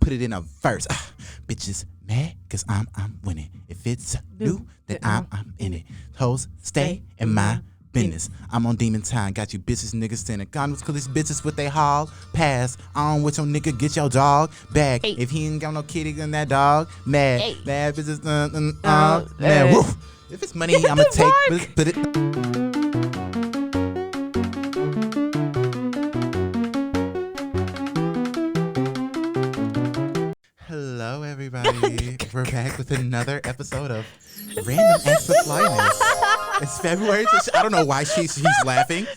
put it in a verse. Bitches mad cause I'm winning. If it's new, then I'm in it. Hoes stay in my business. I'm on demon time. Got you bitches niggas sending condoms cause these bitches with they hall pass. On with your nigga, get your dog back. Hey. If he ain't got no kitty in that dog, mad. Hey. Bad bitches mad. Woof. If it's money, I'ma take put it. Hello, everybody. We're back with another episode of Random Acts of Flyness. It's February. I don't know why she's laughing.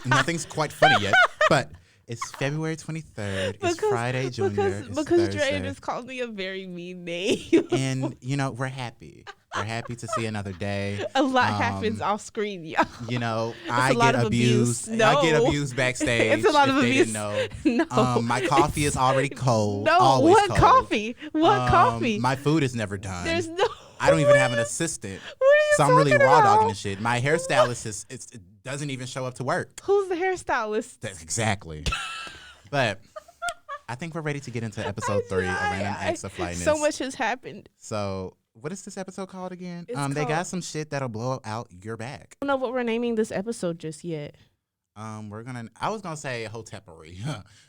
Nothing's quite funny yet, but it's February 23rd. It's Friday, Junior. Because Dre just called me a very mean name. And, we're happy. We're happy to see another day. A lot happens off screen, y'all. I get abused. No. I get abused backstage. It's a lot of abuse. Didn't know. No. My coffee is already cold. No, always what cold. Coffee? What coffee? My food is never done. There's no. I don't even have an assistant. What are you so I'm really raw about? dogging this shit. My hairstylist it doesn't even show up to work. Who's the hairstylist? That's exactly. But I think we're ready to get into episode 3 of Random Acts of Flyness. So much has happened. So what is this episode called again? They got some shit that'll blow out your back. I don't know what we're naming this episode just yet. I was gonna say Hotepery.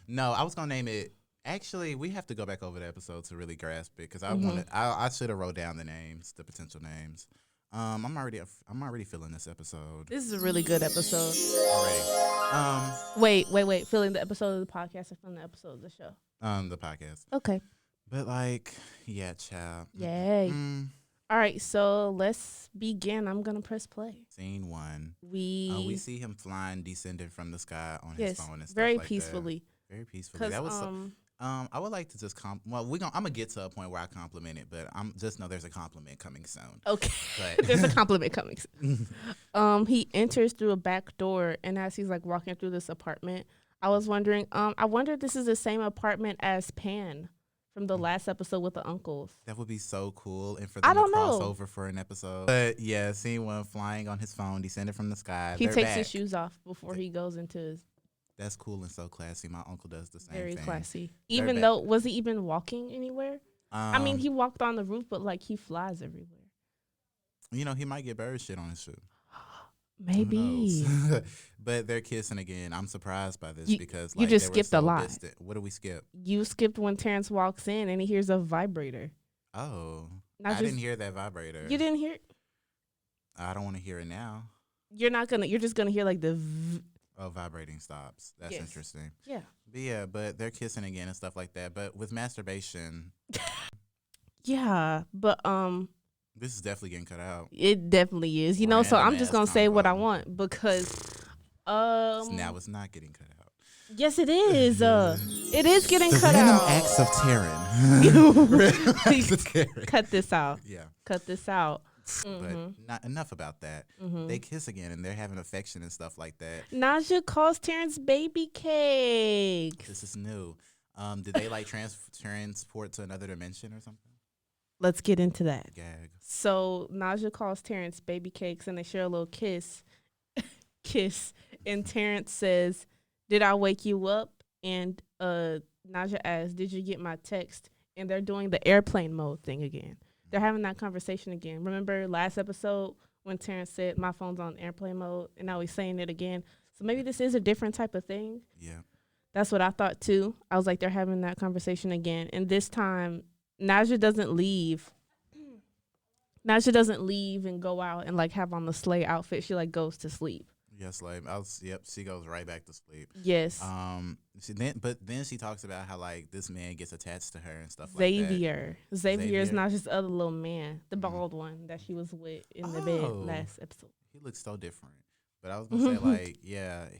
No, I was gonna name it. Actually, we have to go back over the episode to really grasp it because I should have wrote down the potential names. I'm already feeling this episode. This is a really good episode. Already. Wait. Feeling the episode of the podcast or feeling the episode of the show? The podcast. Okay. But yeah, child. Yay. All right, so let's begin. I'm gonna press play. Scene 1. We see him descending from the sky on his phone and stuff very like peacefully. That. Very peacefully. That was. I would like to just I'm gonna get to a point where I compliment it, but I'm just know there's a compliment coming soon. Okay. But There's a compliment coming soon. He enters through a back door, and as he's walking through this apartment, I was wondering, I wonder if this is the same apartment as Pan from the last episode with the uncles. That would be so cool, and for them to cross over for an episode. But yeah, scene 1, flying on his phone, descended from the sky. He takes his shoes off before he goes into his. That's cool and so classy. My uncle does the same thing. Very classy. Even though, was he even walking anywhere? I mean, he walked on the roof, but he flies everywhere. He might get bird shit on his shoe. Maybe. But they're kissing again. I'm surprised by this because you just skipped a lot. Distant. What do we skip? You skipped when Terrence walks in and he hears a vibrator. Oh. I didn't hear that vibrator. You didn't hear it? I don't want to hear it now. You're just gonna hear the vibrating stops. That's interesting. Yeah. But yeah, but they're kissing again and stuff like that. But with masturbation. Yeah, but this is definitely getting cut out. It definitely is. So I'm just gonna say what I want because so now it's not getting cut out. Yes, it is. It is getting cut Random out. Acts of Taryn. Cut this out. Yeah. Cut this out. But not enough about that. They kiss again and they're having affection and stuff like that. Naja calls Terrence baby cake. This is new. Did they transport to another dimension or something? Let's get into that. Gag. So Naja calls Terrence baby cakes and they share a little kiss. And Terrence says, "Did I wake you up?" And Naja asks, "Did you get my text?" And they're doing the airplane mode thing again. They're having that conversation again. Remember last episode when Terrence said my phone's on airplane mode, and now he's saying it again. So maybe this is a different type of thing. Yeah. That's what I thought too. I was like, they're having that conversation again. And this time, Naja doesn't leave. Naja doesn't leave and go out and have on the sleigh outfit. She goes to sleep. Yes, she goes right back to sleep. Yes. But then she talks about how this man gets attached to her and stuff Xavier. Xavier is not just the other little man, the bald one that she was with in the bed last episode. He looks so different. But I was gonna say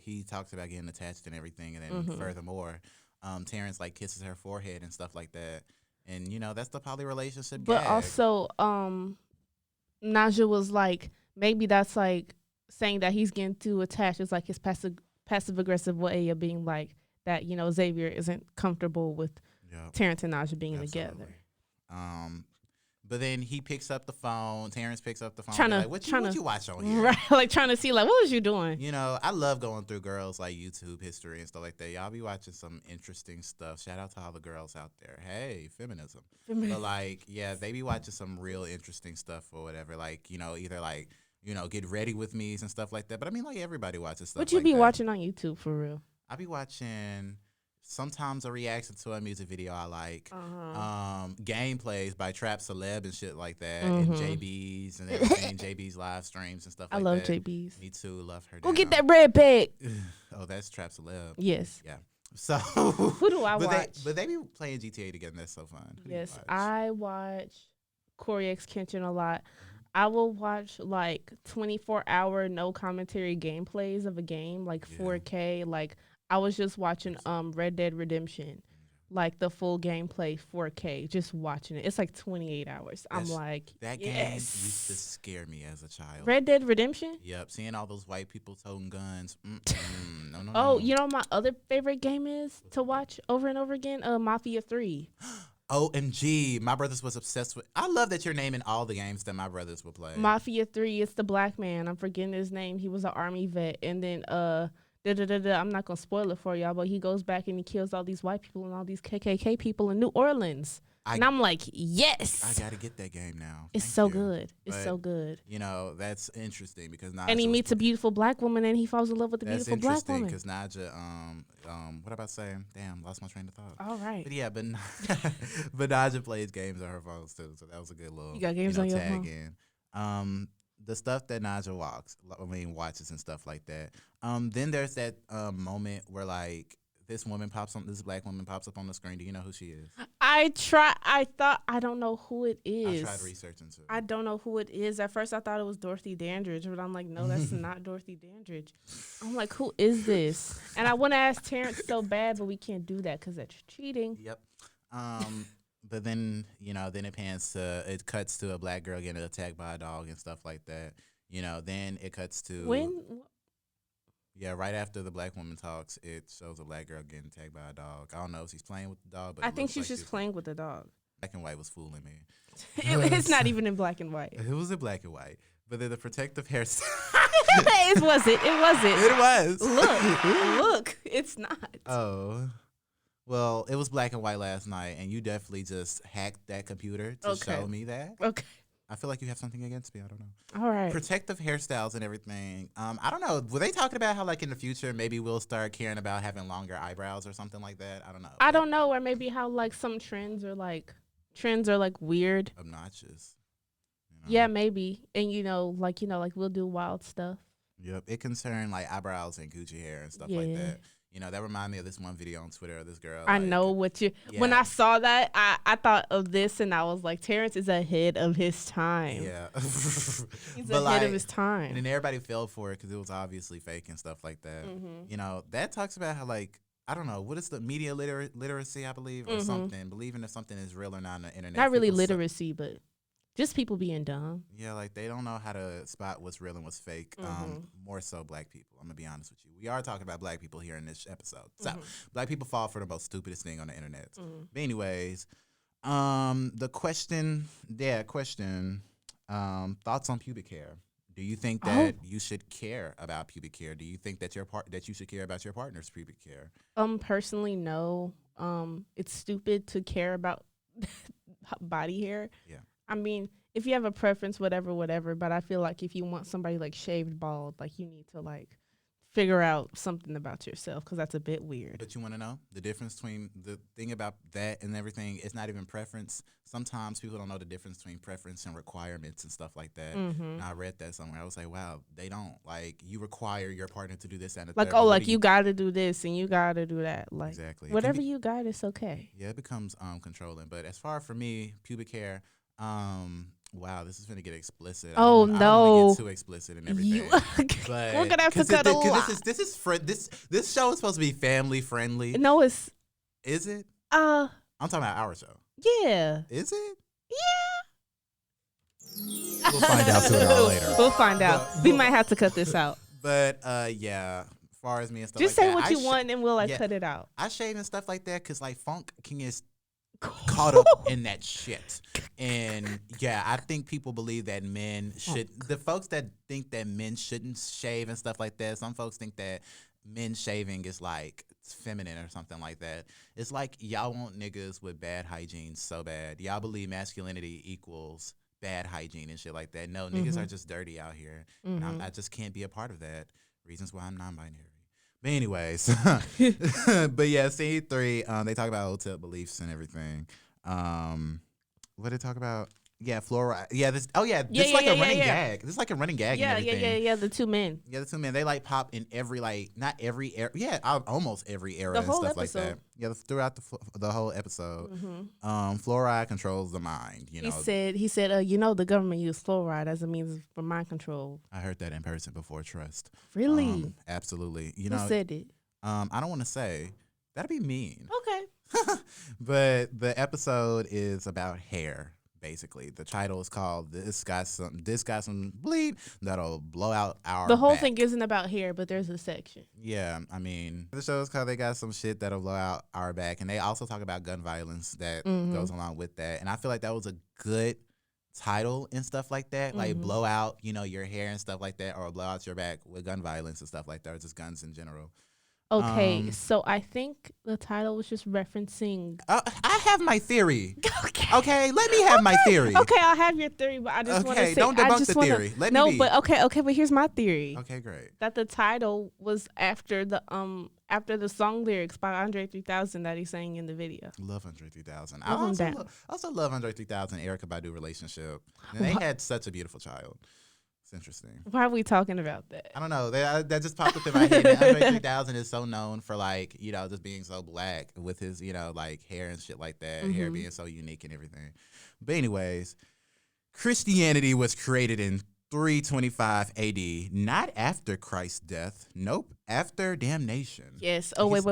he talks about getting attached and everything, and then furthermore, Terrence kisses her forehead and stuff like that, and that's the poly relationship. But gag. Also, Naja was maybe that's saying that he's getting too attached. It's his passive aggressive way of being that. Xavier isn't comfortable with Terrence and Naja being together. But then he picks up the phone. Terrence picks up the phone. Tryna- Like, what you watch on here? Right, like trying to see like what was you doing? You know, I love going through girls like YouTube history and stuff like that. Y'all be watching some interesting stuff. Shout out to all the girls out there. Hey, feminism. But like, yeah, they be watching some real interesting stuff or whatever. Like, you know, either like, you know, get ready with me's and stuff like that. But I mean, like everybody watches stuff. What you like be that. watching on YouTube for real? I be watching sometimes a reaction to a music video I like, gameplays by Trap Celeb and shit like that, and JB's and everything, JB's live streams and stuff like that. I love JB's. Me too, love her. Go get that red bag. Oh, that's Trap Celeb. Yes. Yeah. So who do I watch? But they be playing GTA together. And that's so fun. Yes, I watch Corey X Kenshin a lot. I will watch like 24-hour no commentary gameplays of a game, like 4K. Like I was just watching Red Dead Redemption, like the full gameplay 4K, just watching it. It's like 28 hours. I'm like, that game used to scare me as a child. Red Dead Redemption? Yep, seeing all those white people toting guns. No. Oh, you know my other favorite game is to watch over and over again? Mafia 3. OMG, my brothers was obsessed with. I love that you're naming all the games that my brothers would play. Mafia 3, it's the black man. I'm forgetting his name. He was an army vet. And then I'm not gonna spoil it for y'all, but he goes back and he kills all these white people and all these KKK people in New Orleans. And I'm like, yes. I gotta get that game now. It's so good. It's so good. You know, that's interesting because Naja. And he meets a beautiful black woman and he falls in love with the beautiful black woman. That's interesting because Naja, what about saying? Damn, lost my train of thought. All right. But yeah, but Naja plays games on her phones too, so that was a good little. You got games on your tag phone. in. The stuff that Naja watches and stuff like that. Then there's that moment where like this black woman pops up on the screen. Do you know who she is? I don't know who it is. I tried researching too. I don't know who it is. At first I thought it was Dorothy Dandridge, but I'm like, no, that's not Dorothy Dandridge. I'm like, who is this? And I want to ask Terrence so bad, but we can't do that because that's cheating. Yep. But then, then it cuts to a black girl getting attacked by a dog and stuff like that. Then it cuts to right after the black woman talks, it shows a black girl getting attacked by a dog. I don't know if she's playing with the dog, but I think she's just playing with the dog. Black and white was fooling me. It's not even in black and white. It was in black and white. But then the protective hairstyle. It wasn't. It was. Look, it's not. Oh. Well, it was black and white last night, and you definitely just hacked that computer to show me that. Okay. I feel like you have something against me. I don't know. All right. Protective hairstyles and everything. I don't know. Were they talking about how, like, in the future, maybe we'll start caring about having longer eyebrows or something like that? I don't know. I don't know. Or maybe how, like, some trends are weird. Obnoxious. Yeah, maybe. And, like we'll do wild stuff. Yep. It concerned, like, eyebrows and Gucci hair and stuff like that. That reminded me of this one video on Twitter of this girl. I know what you. Yeah. When I saw that, I thought of this and I was like, Terrence is ahead of his time. Yeah, he's ahead of his time. And then everybody fell for it because it was obviously fake and stuff like that. Mm-hmm. That talks about how, like, I don't know, what is the media literacy, I believe, or something, believing if something is real or not on the internet. Not really literacy, but just people being dumb. Yeah, like they don't know how to spot what's real and what's fake. More so black people. I'm going to be honest with you. We are talking about black people here in this episode. So black people fall for the most stupidest thing on the internet. But anyways, the question, thoughts on pubic hair. Do you think that you should care about pubic hair? Do you think that you should care about your partner's pubic hair? Personally, no. It's stupid to care about body hair. Yeah. I mean, if you have a preference, whatever, but I feel like if you want somebody like shaved bald, like you need to like figure out something about yourself because that's a bit weird. But you want to know the difference between the thing about that and everything? It's not even preference. Sometimes people don't know the difference between preference and requirements and stuff like that. And I read that somewhere. I was like, wow, they don't. Like, you require your partner to do this and like, oh, like you got to do this and you got to do that. Like, exactly. Whatever you got, it's okay. Yeah, it becomes controlling. But as far for me, pubic hair, wow, this is gonna get explicit. Oh, no! I don't want to get too explicit and everything. But we're gonna have to cut a lot. This show is supposed to be family friendly. No, it's. Is it? I'm talking about our show. Yeah. Is it? Yeah. We'll find out sooner or later. We'll find out. We might have to cut this out. But yeah, as far as me and stuff just like say that, what you want and we'll cut it out. I shave and stuff like that because like funk can get caught up in that shit. And yeah, I think people believe that the folks that think that men shouldn't shave and stuff like that, some folks think that men shaving is like feminine or something like that. It's like y'all want niggas with bad hygiene so bad. Y'all believe masculinity equals bad hygiene and shit like that. No, niggas are just dirty out here. And I just can't be a part of that. Reasons why I'm non-binary. But anyways, but yeah, scene 3, they talk about hotel beliefs and everything. What did they talk about? Yeah, fluoride. Yeah, this. Oh yeah, this is like a running gag. This is like a running gag. Yeah, and everything. yeah. The two men. Yeah, the two men. They like pop in every not every era. Yeah, almost every era The and whole stuff episode. like that. Yeah, throughout the whole episode. Fluoride controls the mind. You know. He said, the government used fluoride as a means for mind control. I heard that in person before. Trust. Really? Absolutely. Who said it? I don't want to say. That'd be mean. Okay. But the episode is about hair. Basically, the title is called "This got some bleed that'll blow out our." The whole back. thing isn't about hair, but there's a section. Yeah, I mean, the show is called "They Got Some Shit That'll Blow Out Our Back," and they also talk about gun violence that goes along with that. And I feel like that was a good title and stuff like that, like blow out, your hair and stuff like that, or blow out your back with gun violence and stuff like that, or just guns in general. Okay, so I think the title was just referencing. I have my theory. Okay, let me have my theory. Okay, I'll have your theory, but I just want to say. Don't debunk the theory. Let me be. But but here's my theory. Okay, great. That the title was after the song lyrics by Aundrea 3000 that he sang in the video. Love Aundrea 3000. I also love Aundrea 3000 and Erykah Badu relationship. And they had such a beautiful child. It's interesting. Why are we talking about that? I don't know. That just popped up in my head. Aundrea 3000 is so known for just being so black with his, hair and shit like that. Hair being so unique and everything. But anyways, Christianity was created in 325 AD, not after Christ's death. Nope, after damnation. Yes. Oh, wait.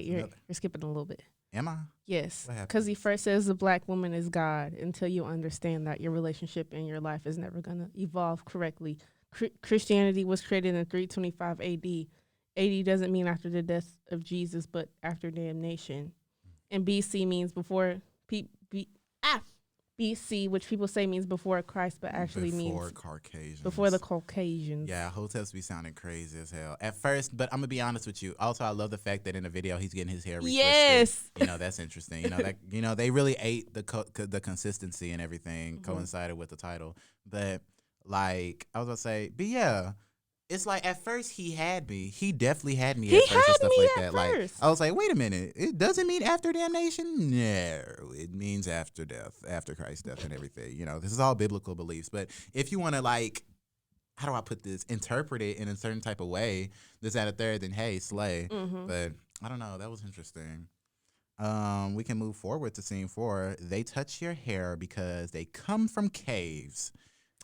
You're skipping a little bit. Am I? Yes. What happened? Because he first says the black woman is God until you understand that your relationship in your life is never going to evolve correctly. Christianity was created in 325 AD. AD doesn't mean after the death of Jesus, but after damnation. And BC means before BC, which people say means before Christ, but actually means Caucasians. Before the Caucasians. Yeah, hotels be sounding crazy as hell at first, but I'm gonna be honest with you. Also, I love the fact that in the video he's getting his hair retwisted. Yes, that's interesting. They really ate the consistency and everything coincided with the title. But I was gonna say, but yeah. It's like at first he definitely had me at first and stuff like that. Like I was like, wait a minute, it doesn't mean after damnation? No, it means after death, after Christ's death and everything. This is all biblical beliefs. But if you want to how do I put this? Interpret it in a certain type of way, this, that, or third, then hey, slay. But I don't know, that was interesting. We can move forward to scene 4. They touch your hair because they come from caves.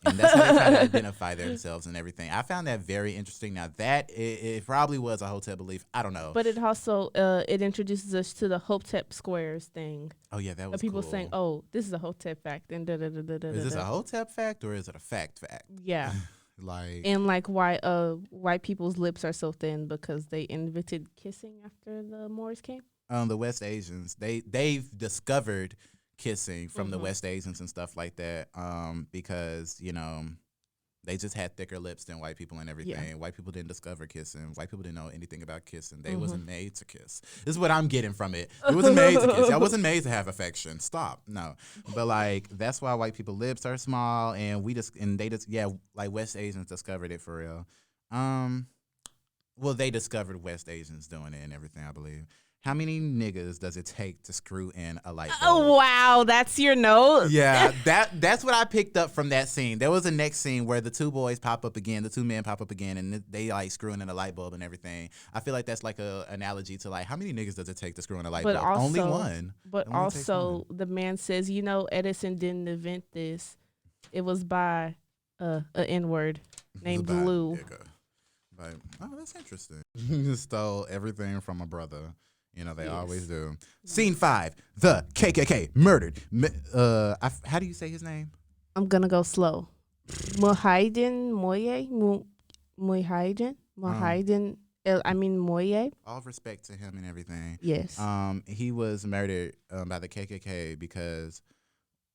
And that's how they try to identify themselves and everything. I found that very interesting. Now that it probably was a hotel belief. I don't know. But it also it introduces us to the Hotep squares thing. Oh yeah, that was people cool. saying, "Oh, this is a Hotep fact." And is this a Hotep fact or is it a fact? Yeah. And why white people's lips are so thin because they invented kissing after the Moors came. The West Asians they've discovered kissing from the West Asians and stuff like that because they just had thicker lips than white people and everything. Yeah. White people didn't discover kissing. White people didn't know anything about kissing. They wasn't made to kiss. This is what I'm getting from it. It wasn't made to kiss. I wasn't made to have affection. Stop. No. But that's why white people's lips are small and West Asians discovered it for real. Well, they discovered West Asians doing it and everything, I believe. How many niggas does it take to screw in a light bulb? Oh, wow. That's your note? Yeah, that's what I picked up from that scene. There was a next scene where the two boys pop up again, the two men pop up again, and they screwing in a light bulb and everything. I feel like that's a analogy to how many niggas does it take to screw in a light bulb? Only one. But also, the man says, Edison didn't invent this. It was by an N-word named Blue. Oh, that's interesting. You stole everything from a brother. They always do. Scene 5, the KKK murdered. How do you say his name? I'm going to go slow. Muhaydin I mean Moye. All respect to him and everything. Yes. He was murdered by the KKK because,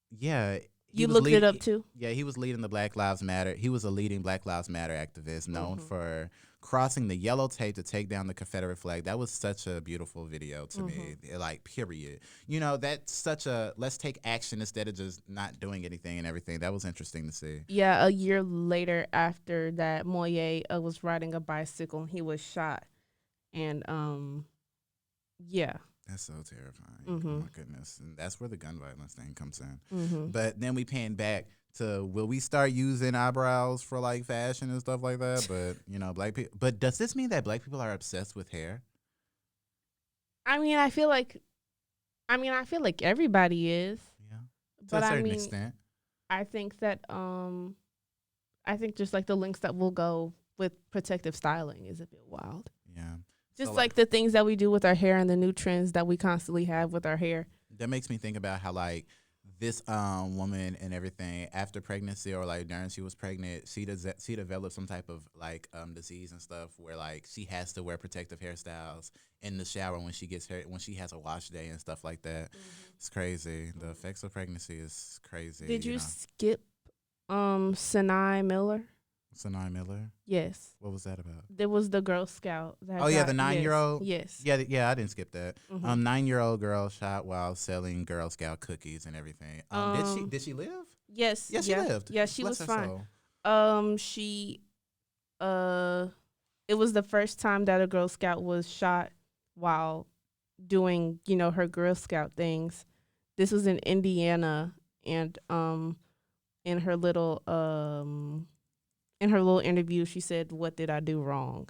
yeah, he You was looked it up too? Yeah, he was leading the Black Lives Matter. He was a leading Black Lives Matter activist known for crossing the yellow tape to take down the Confederate flag. That was such a beautiful video to me. Like, period. You know, that's such a let's take action instead of just not doing anything and everything. That was interesting to see. Yeah, a year later after that, Moye was riding a bicycle and he was shot. And yeah. That's so terrifying. Oh my goodness. And that's where the gun violence thing comes in. Mm-hmm. But then we pan back to, will we start using eyebrows for like fashion and stuff like that? But, you know, black people. But does this mean that black people are obsessed with hair? I mean, I feel like everybody is. Yeah. To But a certain I mean, extent. I think that I think just like the links that will go with protective styling is a bit wild. Yeah. Just So, like the things that we do with our hair and the new trends that we constantly have with our hair. that makes me think about how like this woman and everything after pregnancy or like during she was pregnant, she developed some type of like disease and stuff where like she has to wear protective hairstyles in the shower when she has a wash day and stuff like that. It's crazy. The effects of pregnancy is crazy. Did you know. skip Sinai Miller? Sinai Miller? Yes. What was that about? There was the Girl Scout. Oh, yeah, the 9-year-old? Yes. Yeah, I didn't skip that. 9-year-old 9-year-old girl shot while selling Girl Scout cookies and everything. Did she live? Yes. Yeah, she lived. Yeah, she Bless was her fine. soul. It was the first time that a Girl Scout was shot while doing, her Girl Scout things. This was in Indiana, and in her little interview, she said, "What did I do wrong?"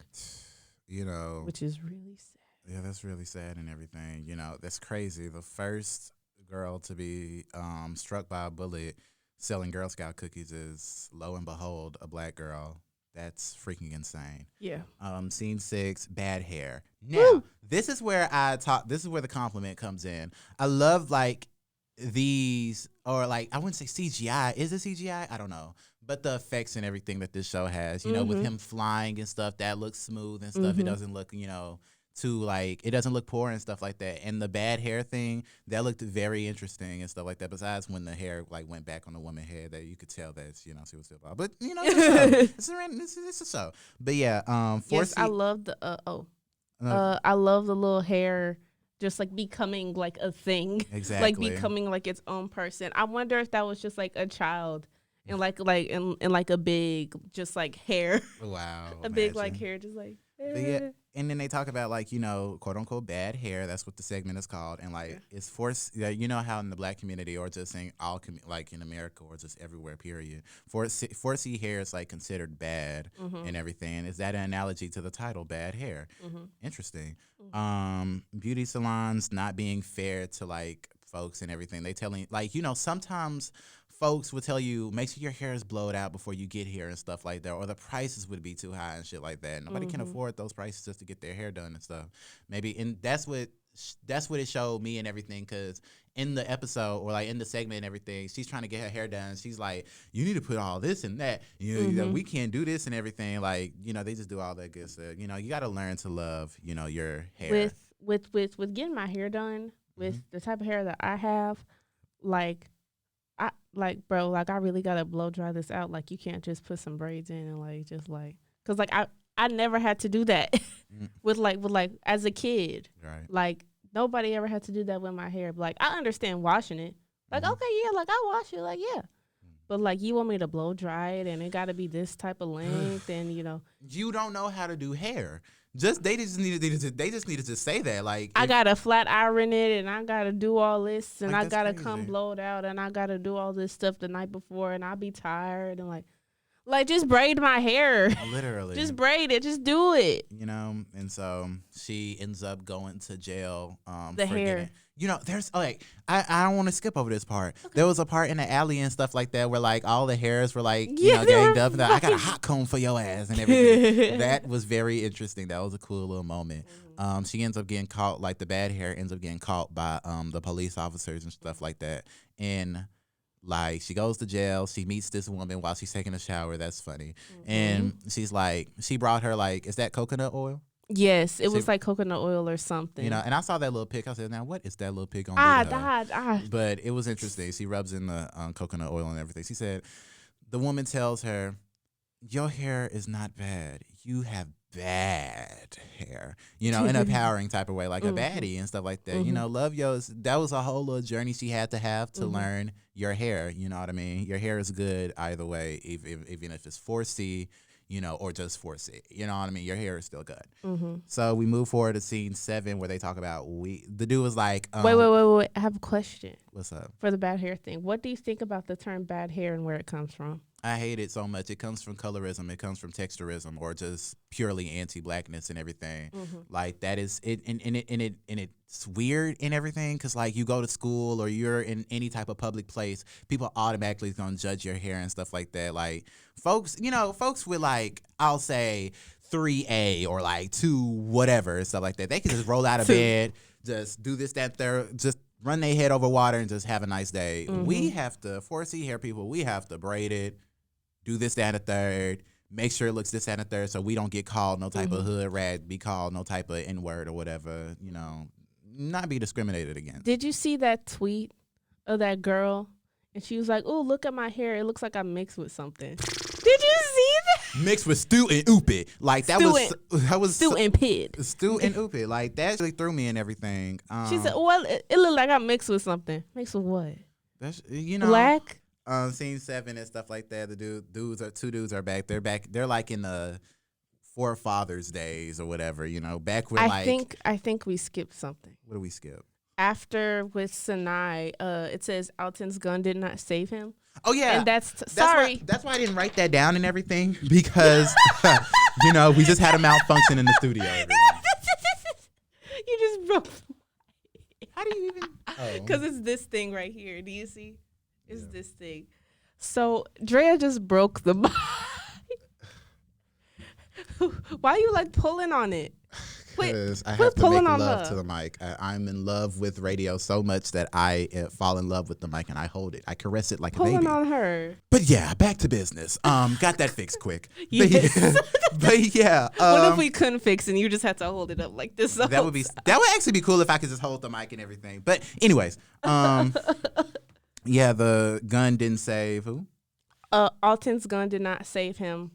Which is really sad. Yeah, that's really sad and everything. That's crazy. The first girl to be struck by a bullet selling Girl Scout cookies is, lo and behold, a black girl. That's freaking insane. Yeah. Scene 6, bad hair. Now, this is where the compliment comes in. I love like these, or like, I wouldn't say CGI. Is it CGI? I don't know. But the effects and everything that this show has, with him flying and stuff, that looks smooth and stuff. It doesn't look, too like, it doesn't look poor and stuff like that. And the bad hair thing, that looked very interesting and stuff like that. Besides when the hair like went back on the woman's head, that you could tell that she was still bald. But it's a show. It's a show. But yeah, yes, I love the I love the little hair just like becoming like a thing. Exactly. Like becoming like its own person. I wonder if that was just like a child and like in like a big just like hair. Wow. Big like hair just like yeah. And then they talk about like, quote unquote bad hair. That's what the segment is called. And like it's forced. You know how in the black community or just in like in America or just everywhere, period. 4C hair is like considered bad and everything. Is that an analogy to the title, bad hair? Interesting. Beauty salons not being fair to like folks and everything. They telling like, sometimes folks would tell you, make sure your hair is blowed out before you get here and stuff like that, or the prices would be too high and shit like that. Nobody can afford those prices just to get their hair done and stuff. Maybe, and that's what it showed me and everything, because in the episode or like in the segment and everything, she's trying to get her hair done. She's like, you need to put all this and that. We can't do this and everything. Like, they just do all that good stuff. You got to learn to love, your hair. With getting my hair done, with the type of hair that I have, bro, I really gotta blow dry this out. Like, you can't just put some braids in and like just like, cause like I never had to do that with as a kid. Right. Like nobody ever had to do that with my hair. Like I understand washing it. Like okay, yeah, like I wash it. Like yeah. But like you want me to blow dry it and it gotta be this type of length and You don't know how to do hair. They just needed to say that. Like I gotta flat iron it and I gotta do all this and like, I gotta crazy. come blowed out and I gotta do all this stuff the night before and I'll be tired and like just braid my hair. Literally. Just braid it. Just do it. And so she ends up going to jail. The hair. There's like I don't want to skip over this part. Okay. There was a part in the alley and stuff like that where like all the hairs were like ganged up. And I got a hot comb for your ass and everything. That was very interesting. That was a cool little moment. She ends up getting caught. Like the bad hair ends up getting caught by the police officers and stuff like that. And like she goes to jail. She meets this woman while she's taking a shower. That's funny. And she's like, she brought her like, is that coconut oil? Yes, it was like coconut oil or something. And I saw that little pic. I said, now what is that little pic on? But it was interesting. She rubs in the coconut oil and everything. She said, the woman tells her, your hair is not bad. You have bad hair, in a empowering type of way, like a baddie and stuff like that. Love yours. That was a whole little journey she had to have to learn your hair. You know what I mean? Your hair is good either way, even if it's 4C, or just 4C. You know what I mean? Your hair is still good. So we move forward to scene 7 where they talk about the dude was like, wait. I have a question. What's up? For the bad hair thing. What do you think about the term bad hair and where it comes from? I hate it so much. It comes from colorism. It comes from texturism, or just purely anti-blackness and everything. Like that is it, and it's weird and everything. Cause like you go to school or you're in any type of public place, people automatically gonna judge your hair and stuff like that. Like folks with like, I'll say 3A or like 2 whatever and stuff like that. They can just roll out of bed, just do this, that, there, just run their head over water and just have a nice day. We have to 4C hair people. We have to braid it. Do this, that, and a third. Make sure it looks this, that, and a third, so we don't get called no type of hood rat, be called no type of N-word or whatever, not be discriminated against. Did you see that tweet of that girl? And she was like, oh, look at my hair. It looks like I'm mixed with something. Did you see that? Mixed with stew and oopie. Like, that was stew and pid. Stew and oopie. Like, that really threw me and everything. She said, well, it looked like I'm mixed with something. Mixed with what? That's, Black? Scene 7 and stuff like that. The two dudes are back. They're like in the forefathers days or whatever. Back when I think we skipped something. What do we skip? After with Sinai, it says Alton's gun did not save him. Oh yeah, and that's sorry. That's why I didn't write that down and everything, because we just had a malfunction in the studio. You just broke. How do you even? Because it's this thing right here. Do you see? Is this thing. So Drea just broke the mic. Why are you like pulling on it? Because I have to make love to the mic. I'm in love with radio so much that I fall in love with the mic and I hold it. I caress it like a baby. Pulling on her. But yeah, back to business. Got that fixed quick. Yes. But yeah. What if we couldn't fix it and you just had to hold it up like this? That would actually be cool if I could just hold the mic and everything. But anyways, yeah, the gun didn't save who? Alton's gun did not save him.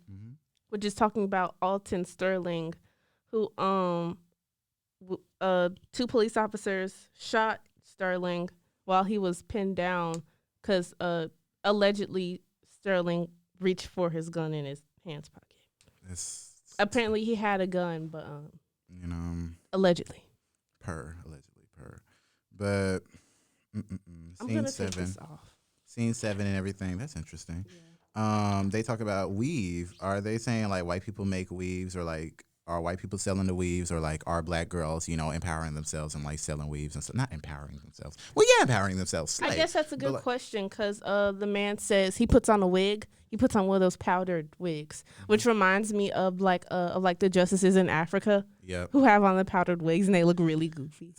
We're just talking about Alton Sterling, who 2 police officers shot Sterling while he was pinned down because allegedly Sterling reached for his gun in his pants pocket. Apparently he had a gun, but allegedly. But I'm gonna take this off. Scene 7 and everything. That's interesting. Yeah. They talk about weave. Are they saying like white people make weaves, or like are white people selling the weaves, or like are black girls, empowering themselves and like selling weaves and stuff? Not empowering themselves. Well, yeah, empowering themselves. Slay. I guess that's a good question, because the man says he puts on a wig. He puts on one of those powdered wigs, which reminds me of the justices in Africa, who have on the powdered wigs and they look really goofy.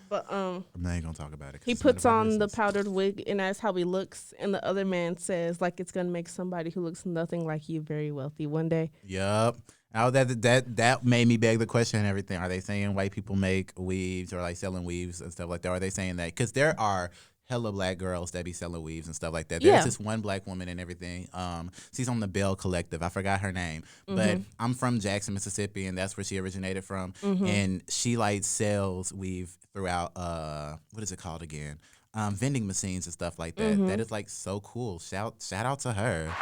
But I'm not even gonna talk about it. He puts on the powdered wig, and that's how he looks. And the other man says, like, it's gonna make somebody who looks nothing like you very wealthy one day. Yep. Now that made me beg the question and everything. Are they saying white people make weaves, or like selling weaves and stuff like that? Are they saying that? Because there are hella black girls that be selling weaves and stuff like that. There's this one black woman and everything. She's on the Bell Collective. I forgot her name, but I'm from Jackson, Mississippi, and that's where she originated from. And she like sells weave throughout what is it called again? Vending machines and stuff like that. That is like so cool. Shout out to her.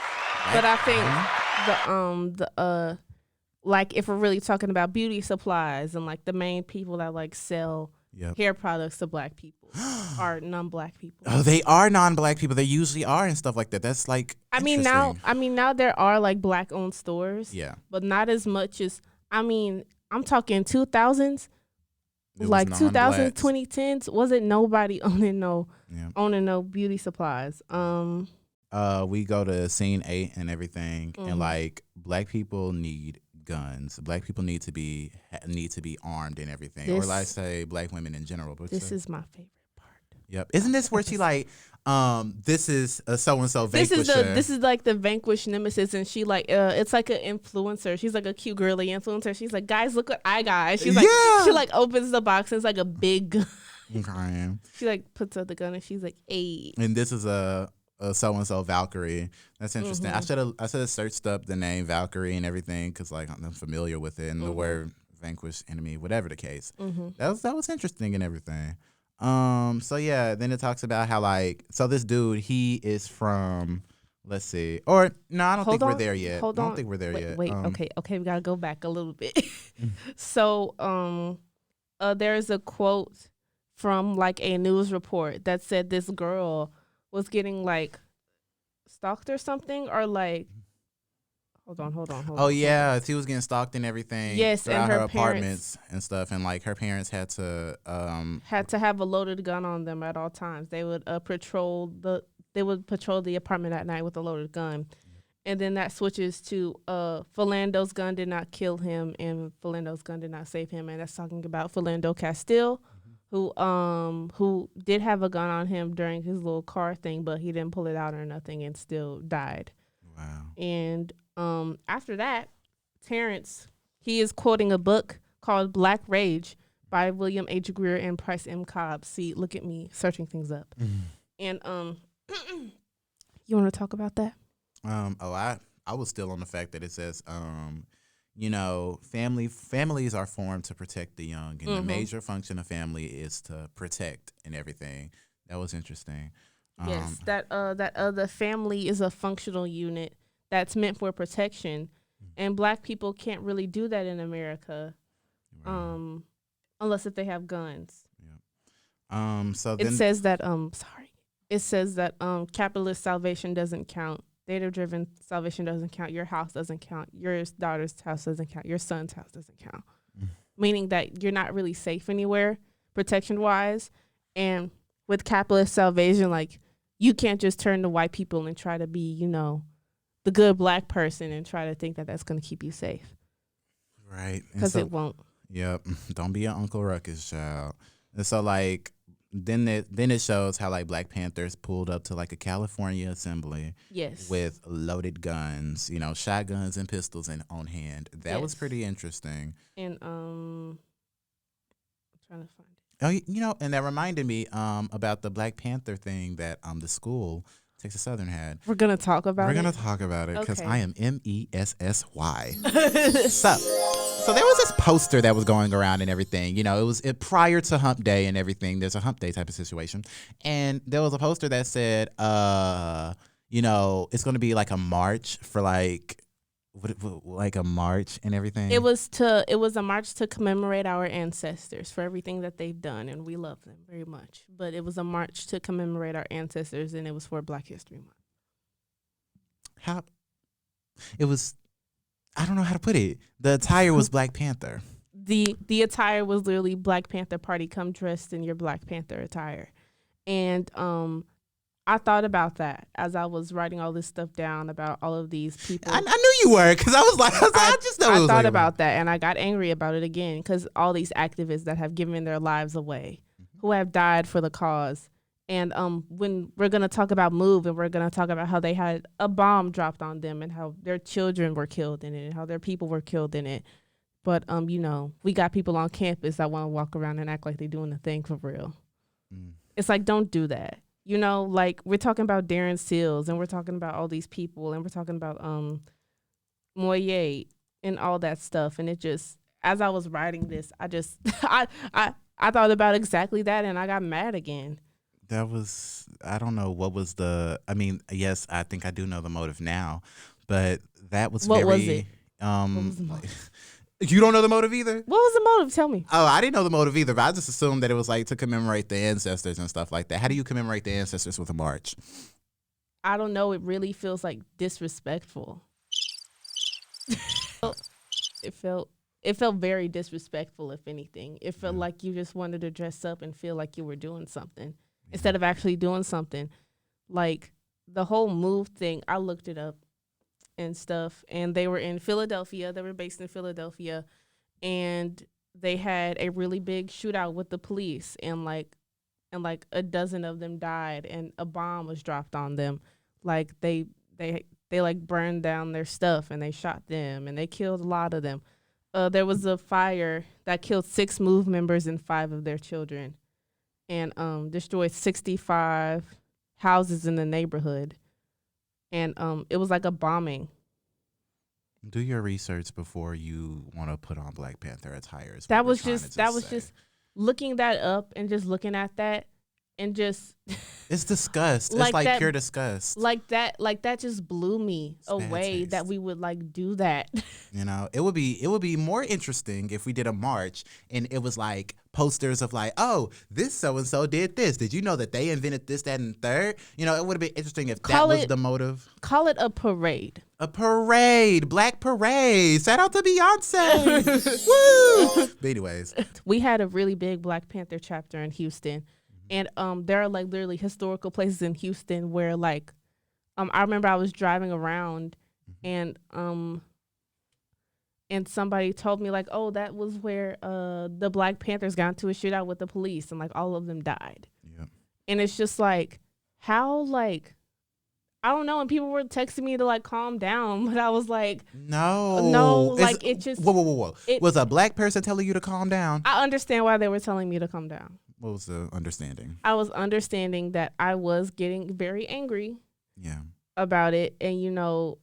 But I think the like if we're really talking about beauty supplies and like the main people that like sell hair products to black people are non-black people. Oh, they are non-black people. They usually are and stuff like that. That's like I mean now there are like black owned stores. Yeah. But not as much as I'm talking 2000s. Like 2000s, 2010s, wasn't nobody owning no beauty supplies. We go to scene 8 and everything, and like black people need guns. Black people need to be armed and everything. Or like say black women in general. But this is my favorite part. Yep. Isn't this where she like, this is a so and so vanquisher? This is like the vanquished nemesis, and she like it's like an influencer. She's like a cute girly influencer. She's like, guys, look what I got. She's like, she like opens the box and it's like a big gun. Okay. She like puts out the gun and she's like, hey. And this is a so and so Valkyrie. That's interesting. I should have searched up the name Valkyrie and everything because like I'm familiar with it and the word vanquished enemy, whatever the case. That was interesting and everything. So yeah, then it talks about how like, so this dude, he is from, let's see, or no, I don't think we're there yet. I don't think we're there yet. Wait, okay, we gotta go back a little bit. So, there's a quote from like a news report that said this girl was getting like stalked or something, or like, hold on. Oh yeah, she was getting stalked and everything. Yes, throughout and her her apartments and stuff, and like her parents had to have a loaded gun on them at all times. They would patrol the apartment at night with a loaded gun, and then that switches to Philando's gun did not kill him, and Philando's gun did not save him, and that's talking about Philando Castile, who did have a gun on him during his little car thing, but he didn't pull it out or nothing, and still died. Wow. And after that, Terrence, he is quoting a book called Black Rage by William H. Greer and Price M. Cobb. See, look at me searching things up. And you want to talk about that? I was still on the fact that it says you know, families are formed to protect the young, and the major function of family is to protect and everything. That was interesting. Yes, that the family is a functional unit that's meant for protection, and Black people can't really do that in America, unless if they have guns. Yeah. So then it says that It says that capitalist salvation doesn't count. Data-driven salvation doesn't count. Your house doesn't count. Your daughter's house doesn't count. Your son's house doesn't count. Meaning that you're not really safe anywhere, protection-wise. And with capitalist salvation, like, you can't just turn to white people and try to be, you know, the good Black person and try to think that that's going to keep you safe. Right. Because it won't. Yep. Don't be an Uncle Ruckus child. And so, like, then it shows how like Black Panthers pulled up to like a California assembly, yes, with loaded guns, you know, shotguns and pistols on hand. That was pretty interesting. And I'm trying to find it. Oh, you know, and that reminded me about the Black Panther thing that the school Texas Southern had. We're gonna talk about it. We're gonna talk about it because Okay. I am MESSY. So there was this poster that was going around and everything. You know, it was prior to Hump Day and everything. There's a Hump Day type of situation, and there was a poster that said, you know, it's going to be like a march for like a march and everything. It was a march to commemorate our ancestors for everything that they've done, and we love them very much. But it was a march to commemorate our ancestors, and it was for Black History Month. I don't know how to put it. The attire was Black Panther. The attire was literally Black Panther Party. Come dressed in your Black Panther attire. And I thought about that as I was writing all this stuff down about all of these people. I knew you were, because I just know. I thought about that, and I got angry about it again, because all these activists that have given their lives away, who have died for the cause. And when we're going to talk about MOVE, and we're going to talk about how they had a bomb dropped on them and how their children were killed in it and how their people were killed in it. But, you know, we got people on campus that want to walk around and act like they're doing the thing for real. It's like, don't do that. You know, like, we're talking about Darren Seals, and we're talking about all these people, and we're talking about Moye and all that stuff. And it just, as I was writing this, I just, I thought about exactly that, and I got mad again. That was, I don't know what was yes, I think I do know the motive now, but that was what very. Was it? What was the motive? You don't know the motive either? What was the motive? Tell me. Oh, I didn't know the motive either, but I just assumed that it was like to commemorate the ancestors and stuff like that. How do you commemorate the ancestors with a march? I don't know. It really feels like disrespectful. It felt very disrespectful, if anything. It felt like you just wanted to dress up and feel like you were doing something instead of actually doing something. Like the whole MOVE thing, I looked it up and stuff, and they were in Philadelphia. They were based in Philadelphia, and they had a really big shootout with the police, and and like a dozen of them died, and a bomb was dropped on them. Like they like burned down their stuff, and they shot them, and they killed a lot of them. There was a fire that killed 6 MOVE members and 5 of their children, and destroyed 65 houses in the neighborhood. And it was like a bombing. Do your research before you want to put on Black Panther attire. That was just looking that up and just looking at that and just it's disgust. Like it's like that, pure disgust. Like that just blew me away that we would like do that. You know, it would be more interesting if we did a march and it was like posters of like, oh, this so and so did this. Did you know that they invented this, that, and third? You know, it would have been interesting if that was the motive. Call it a parade. A parade, Black parade. Shout out to Beyonce. Woo! But anyways, we had a really big Black Panther chapter in Houston. And there are like literally historical places in Houston where like I remember I was driving around and somebody told me like, oh, that was where the Black Panthers got into a shootout with the police and like all of them died. Yep. And it's just like how like I don't know, and people were texting me to like calm down, but I was like, no, like it just whoa. Was a Black person telling you to calm down? I understand why they were telling me to calm down. What was the understanding? I was understanding that I was getting very angry about it. And, you know,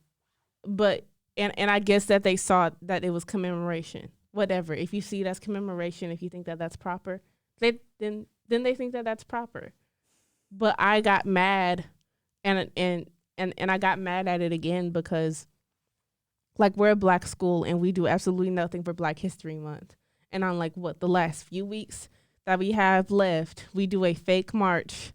but, and I guess that they saw that it was commemoration, whatever. If you see it as commemoration, if you think that that's proper, then they think that that's proper. But I got mad and I got mad at it again because like we're a Black school and we do absolutely nothing for Black History Month. And on like the last few weeks that we have left, we do a fake march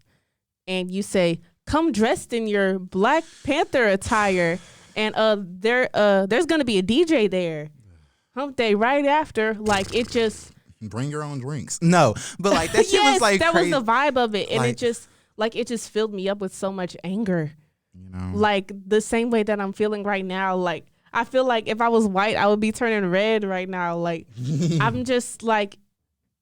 and you say, come dressed in your Black Panther attire. And there's going to be a DJ there. Hump Day right after. Like it just. Bring your own drinks. No, but like that shit was like that crazy. Was the vibe of it. And it just filled me up with so much anger. You know, like the same way that I'm feeling right now. Like I feel like if I was white, I would be turning red right now. Like I'm just like,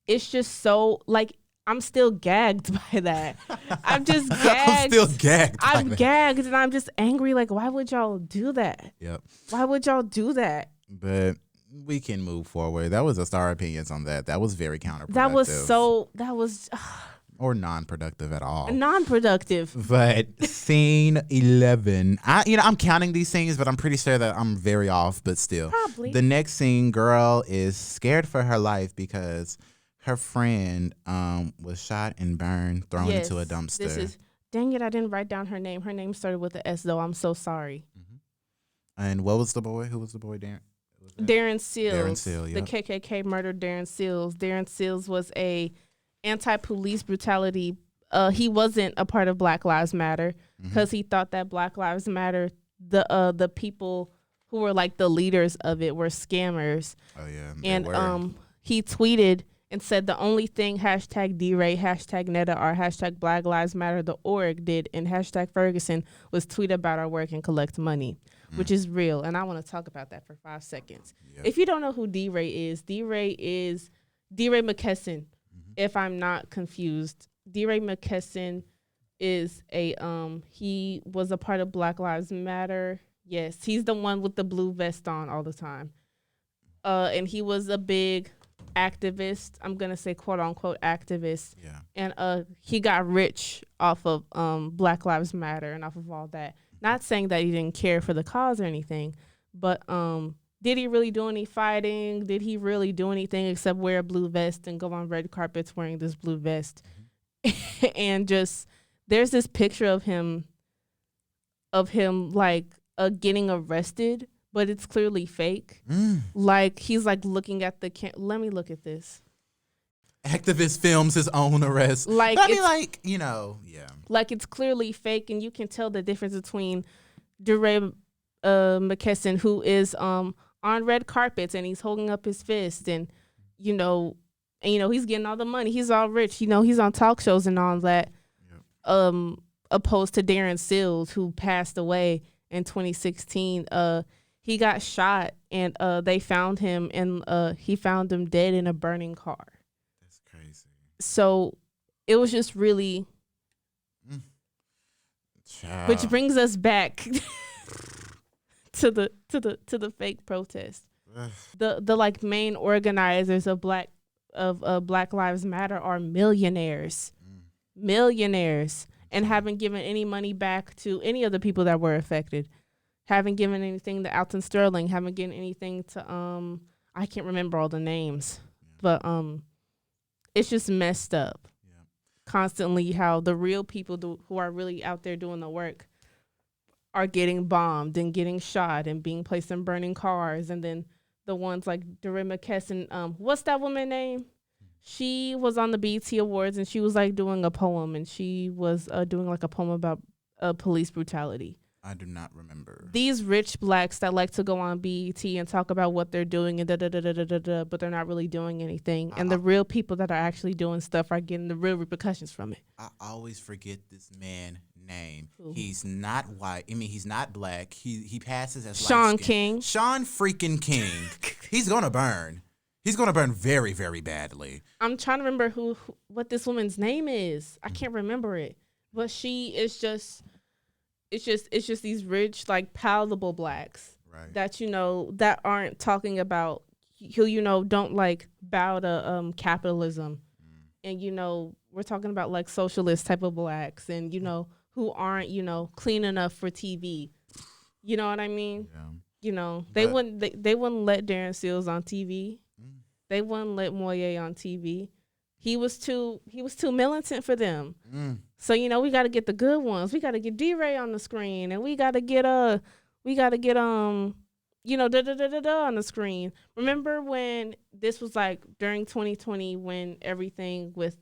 it's just so like I'm still gagged by that. I'm just gagged. I'm still gagged. I'm gagged and I'm just angry. Like, why would y'all do that? Yep. Why would y'all do that? But we can move forward. That was just our opinions on that. That was very counterproductive. That was or non-productive at all. Non-productive. But scene 11. I'm counting these scenes, but I'm pretty sure that I'm very off, but still. Probably. The next scene, girl is scared for her life because her friend was shot and burned, thrown into a dumpster. Dang it, I didn't write down her name. Her name started with an S, though. I'm so sorry. Mm-hmm. And what was the boy? Who was the boy? Darren Seals. Darren Seals, The KKK murdered Darren Seals. Darren Seals was a anti-police brutality. He wasn't a part of Black Lives Matter because he thought that Black Lives Matter, the people who were like the leaders of it were scammers. Oh, yeah. And he tweeted and said the only thing #DRay, #Netta, or #BlackLivesMatter.org did and #Ferguson was tweet about our work and collect money, which is real. And I want to talk about that for 5 seconds. Yep. If you don't know who DRay is DRay McKesson, if I'm not confused. DRay McKesson is he was a part of Black Lives Matter. Yes, he's the one with the blue vest on all the time. And he was a big activist. I'm gonna say quote unquote activist. Yeah. And he got rich off of Black Lives Matter and off of all that. Not saying that he didn't care for the cause or anything, but did he really do any fighting? Did he really do anything except wear a blue vest and go on red carpets wearing this blue vest? And just there's this picture of him like getting arrested, but it's clearly fake. Like he's like looking at the let me look at this. Activist films his own arrest. Like Like it's clearly fake, and you can tell the difference between DeRay McKesson, who is on red carpets and he's holding up his fist, and he's getting all the money. He's all rich. He's on talk shows and all that. Yep. Opposed to Darren Seals, who passed away in 2016. He got shot, and they found him, and he found him dead in a burning car. That's crazy. So it was just really, which brings us back to the fake protest. The like main organizers of Black Lives Matter are millionaires, and haven't given any money back to any of the people that were affected. Haven't given anything to Alton Sterling. Haven't given anything to I can't remember all the names, but it's just messed up. Yeah. Constantly, how the real people who are really out there doing the work are getting bombed and getting shot and being placed in burning cars, and then the ones like Doreen McKesson, what's that woman's name? She was on the BET Awards and she was like doing a poem, and she was doing like a poem about police brutality. I do not remember. These rich blacks that like to go on BET and talk about what they're doing and but they're not really doing anything. And the real people that are actually doing stuff are getting the real repercussions from it. I always forget this man's name. Ooh. He's not white. I mean, he's not black. He passes as Sean King. Sean freaking King. He's gonna burn. He's gonna burn very, very badly. I'm trying to remember what this woman's name is. I can't remember it, but she is just. It's just these rich, like, palatable blacks, right, that, that aren't talking about who, don't like bow to capitalism. And, we're talking about like socialist type of blacks and, who aren't, clean enough for TV. You know what I mean? Yeah. They wouldn't let Darren Seals on TV. They wouldn't let Moye on TV. He was too militant for them. So, we got to get the good ones. We got to get D-Ray on the screen, and we got to get on the screen. Remember when this was like during 2020 when everything with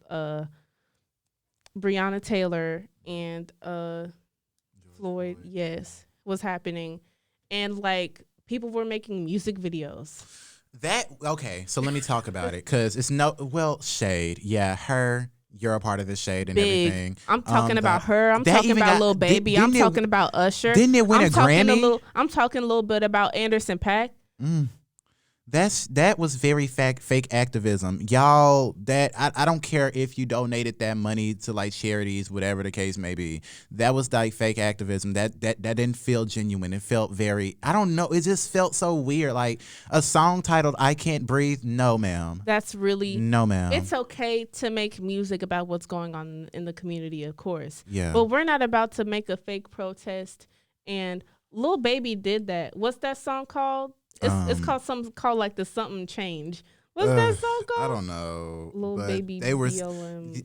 Breonna Taylor and Floyd, yes, was happening, and like people were making music videos. So let me talk about it, because it's shade. Yeah, you're a part of the shade and everything. I'm talking about her. I'm talking about Lil Baby. I'm talking about Usher. Didn't it win a Grammy? I'm talking a little bit about Anderson .Paak. That was very fake activism, y'all. That I don't care if you donated that money to like charities, whatever the case may be. That was like fake activism. That didn't feel genuine. It felt very, I don't know. It just felt so weird. Like a song titled "I Can't Breathe." No, ma'am. That's really no, ma'am. It's okay to make music about what's going on in the community, of course. Yeah. But we're not about to make a fake protest. And Lil Baby did that. What's that song called? It's called like the something change. What's that song called? I don't know. Lil Baby.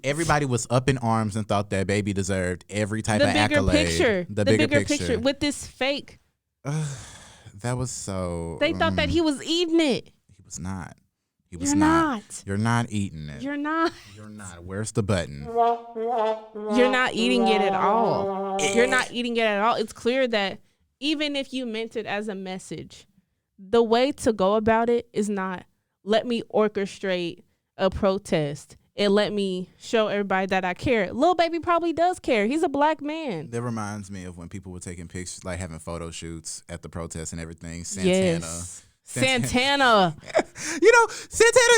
Everybody was up in arms and thought that Baby deserved every type of accolade. The bigger picture with this fake. That was so. They thought that he was eating it. He was not. You're not. You're not eating it. You're not. You're not. Where's the button? You're not eating it at all. You're not eating it at all. It's clear that even if you meant it as a message, the way to go about it is not let me orchestrate a protest and let me show everybody that I care. Lil Baby probably does care. He's a black man. That reminds me of when people were taking pictures, like having photo shoots at the protests and everything. Santana. Santana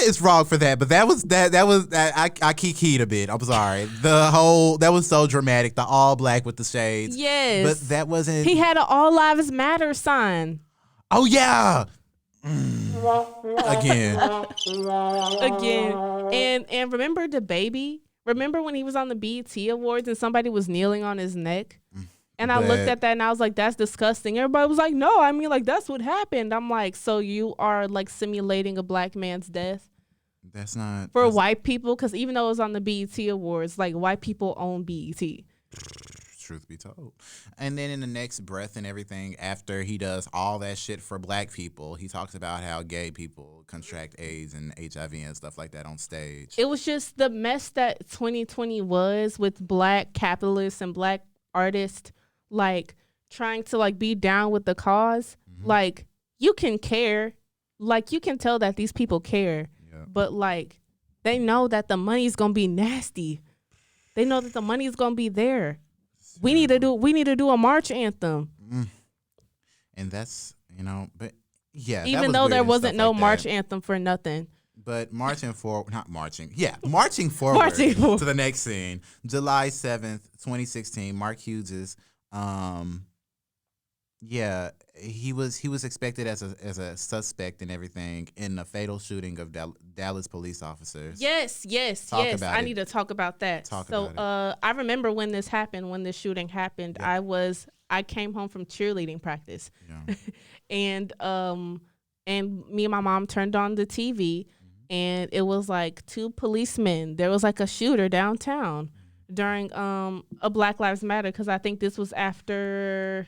is wrong for that, but I kikied a bit. I'm sorry. That was so dramatic. The all black with the shades. Yes. But that wasn't. He had an All Lives Matter sign. Oh yeah. Again. And remember the Baby? Remember when he was on the BET Awards and somebody was kneeling on his neck? And I looked at that and I was like, that's disgusting. Everybody was like, no, I mean, like, that's what happened. I'm like, so you are like simulating a black man's death? That's not. For white people? Because even though it was on the BET Awards, like, white people own BET. Truth be told. And then in the next breath and everything, after he does all that shit for black people, he talks about how gay people contract AIDS and HIV and stuff like that on stage. It was just the mess that 2020 was with black capitalists and black artists, like, trying to, like, be down with the cause. Mm-hmm. Like, you can care. Like, you can tell that these people care. Yeah. But, like, they know that the money's going to be nasty. They know that the money's going to be there. We need to do a march anthem. And that's, but yeah. Even though there wasn't no march anthem for nothing. But marching forward to the next scene. July 7th, 2016, Mark Hughes' he was expected as a suspect and everything in the fatal shooting of Dallas police officers. Yes. I need to talk about that. I remember when this shooting happened. Yep. I came home from cheerleading practice. Yeah. and me and my mom turned on the TV, and it was like two policemen. There was like a shooter downtown during a Black Lives Matter, because I think this was after,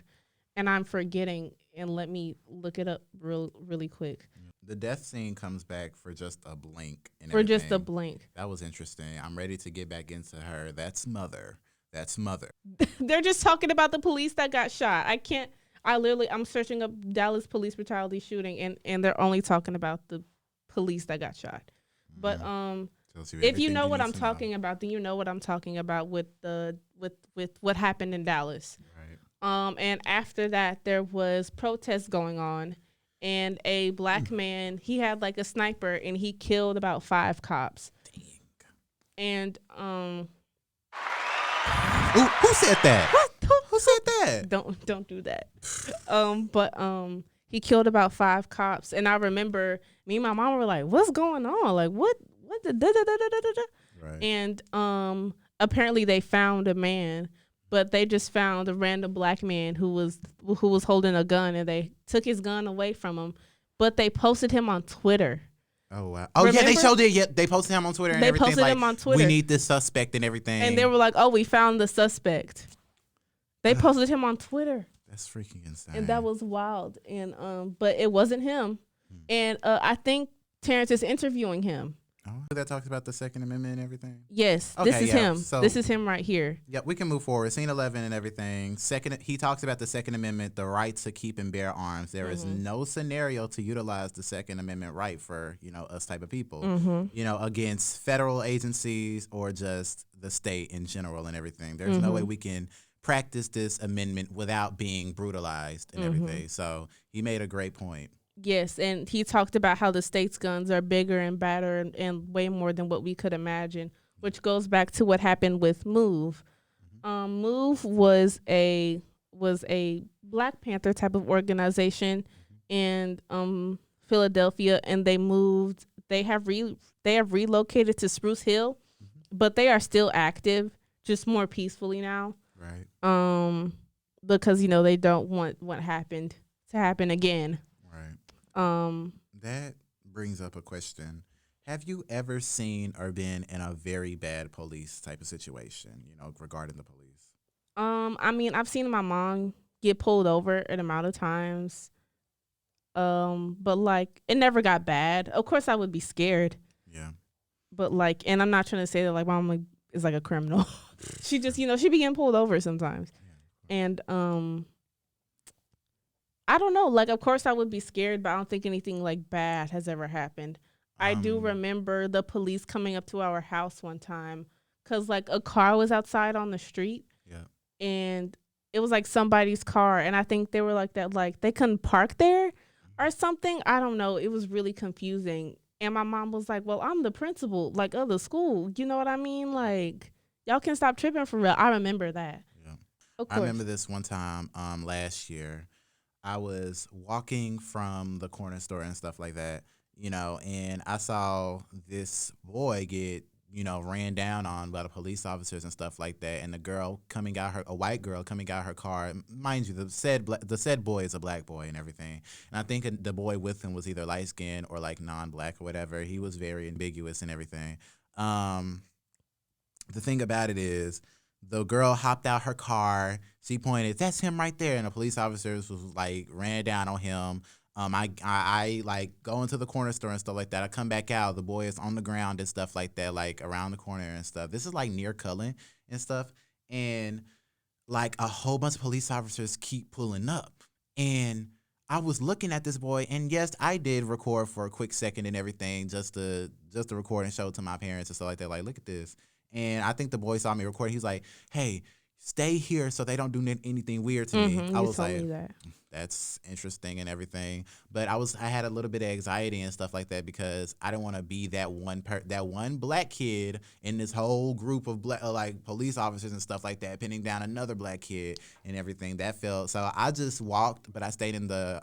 and I'm forgetting, and let me look it up really quick. The death scene comes back for just a blink. Just a blink. That was interesting. I'm ready to get back into her. That's mother. They're just talking about the police that got shot. I'm searching up Dallas police brutality shooting, and they're only talking about the police that got shot. But if you know what I'm talking about, then you know what I'm talking about with what happened in Dallas. Right. And after that, there was protests going on, and a black man, he had like a sniper, and he killed about 5 cops. Dang. And who said that? What? Who said that? Don't do that. But he killed about 5 cops, and I remember me and my mom were like, "What's going on? Like, what the da da da da da da?" Right. And apparently they found a man, but they just found a random black man who was holding a gun, and they took his gun away from him, but they posted him on Twitter. Oh, wow. Oh, remember? Yeah, they showed it. Yeah, they posted him on Twitter and everything. They posted him on Twitter. We need this suspect and everything. And they were like, "Oh, we found the suspect." They posted him on Twitter. That's freaking insane. And that was wild. And but it wasn't him. And I think Terrence is interviewing him. Oh, that talks about the Second Amendment and everything? Yes, okay, this is him. So, this is him right here. Yeah, we can move forward. Scene 11 and everything. He talks about the Second Amendment, the right to keep and bear arms. There is no scenario to utilize the Second Amendment right for, us type of people, against federal agencies or just the state in general and everything. There's no way we can practice this amendment without being brutalized and everything. So he made a great point. Yes, and he talked about how the state's guns are bigger and badder and way more than what we could imagine, which goes back to what happened with MOVE. MOVE was a Black Panther type of organization in Philadelphia, and they have relocated to Spruce Hill, but they are still active, just more peacefully now. Right. Because they don't want what happened to happen again. That brings up a question. Have you ever seen or been in a very bad police type of situation, regarding the police? I mean, I've seen my mom get pulled over an amount of times. But like it never got bad. Of course I would be scared. Yeah. But like, and I'm not trying to say that like my mom is like a criminal. She just, she be getting pulled over sometimes. Yeah. And I don't know. Like, of course I would be scared, but I don't think anything like bad has ever happened. I do remember the police coming up to our house one time because like a car was outside on the street. Yeah. And it was like somebody's car. And I think they were like that, like they couldn't park there or something. I don't know. It was really confusing. And my mom was like, well, I'm the principal like of the school. You know what I mean? Like, y'all can stop tripping for real. I remember that. Yeah. Of course. I remember this one time last year. I was walking from the corner store and stuff like that, and I saw this boy get, ran down on by the police officers and stuff like that. And a white girl coming out her car, mind you, the said boy is a black boy and everything. And I think the boy with him was either light skinned or like non-black or whatever. He was very ambiguous and everything. The thing about it is, the girl hopped out her car. She pointed, "That's him right there." And the police officers was like ran down on him. I like go into the corner store and stuff like that. I come back out. The boy is on the ground and stuff like that, like around the corner and stuff. This is like near Cullen and stuff. And like a whole bunch of police officers keep pulling up. And I was looking at this boy, and yes, I did record for a quick second and everything, just to record and show it to my parents and stuff like that. Like, look at this. And I think the boy saw me recording. He's like, "Hey, stay here so they don't do anything weird to me. I You was told like, me that. that's interesting and everything. But I had a little bit of anxiety and stuff like that because I didn't want to be that one black kid in this whole group of like police officers and stuff like that, pinning down another black kid and everything. That felt so. I just walked, but I stayed in the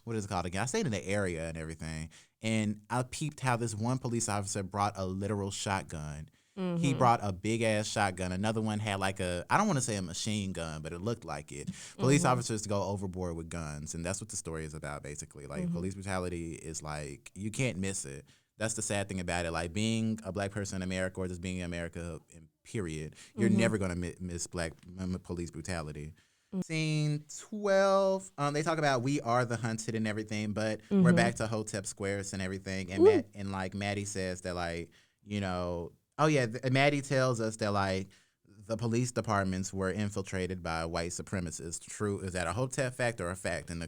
what is it called again? I stayed in the area and everything, and I peeped how this one police officer brought a literal shotgun. He brought a big ass shotgun. Another one had like I don't want to say a machine gun, but it looked like it. Police officers go overboard with guns, and that's what the story is about, basically. Like, police brutality is like, you can't miss it. That's the sad thing about it. Like, being a black person in America or just being in America, period, you're never going to miss police brutality. Scene 12, they talk about we are the hunted and everything, but we're back to Hotep Squares and everything. And Maddie says that, like, you know, oh, yeah, Maddie tells us that, like, the police departments were infiltrated by white supremacists. True. Is that a Hotep fact or a fact? And the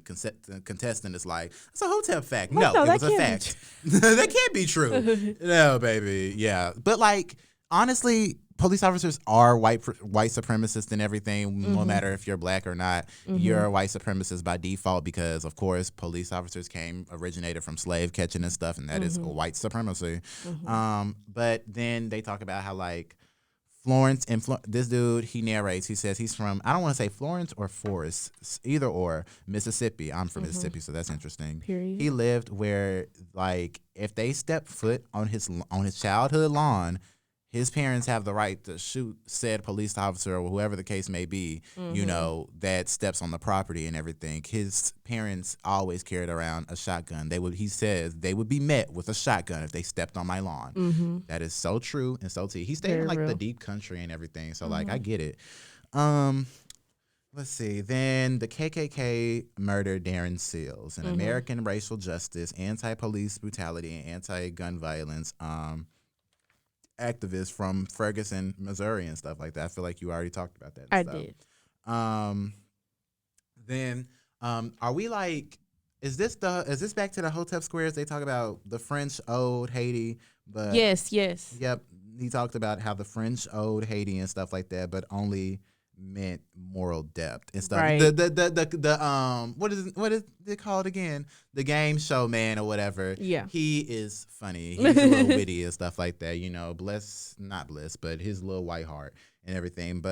contestant is like, it's a Hotep fact. No, it was a fact. That can't be true. No, baby. Yeah. But, like, honestly, police officers are white supremacists and everything, no matter if you're black or not. You're a white supremacist by default because, of course, police officers originated from slave catching and stuff, and that is white supremacy. But then they talk about how, like, Florence and this dude, he narrates, he says he's from, I don't want to say Florence or Forest, either or, Mississippi. I'm from Mississippi, so that's interesting. Period. He lived where, like, if they step foot on his childhood lawn, his parents have the right to shoot said police officer or whoever the case may be, you know, that steps on the property and everything. His parents always carried around a shotgun. He says they would be met with a shotgun if they stepped on my lawn. That is so true and so He stayed in, like, the deep country and everything. So, like, I get it. Let's see. Then the KKK murdered Darren Seals, an American racial justice, anti-police brutality, and anti-gun violence activist from Ferguson, Missouri, and stuff like that. I feel like you already talked about that. I did. Then, are we like? Is this back to the Hotep Squares? They talk about the French owed Haiti, but yes. Yep, he talked about how the French owed Haiti and stuff like that, but only meant moral depth and stuff. Right. What is it called again? The game show man or whatever. Yeah. He is funny. He's a little witty and stuff like that. You know, not bliss, but his little white heart and everything.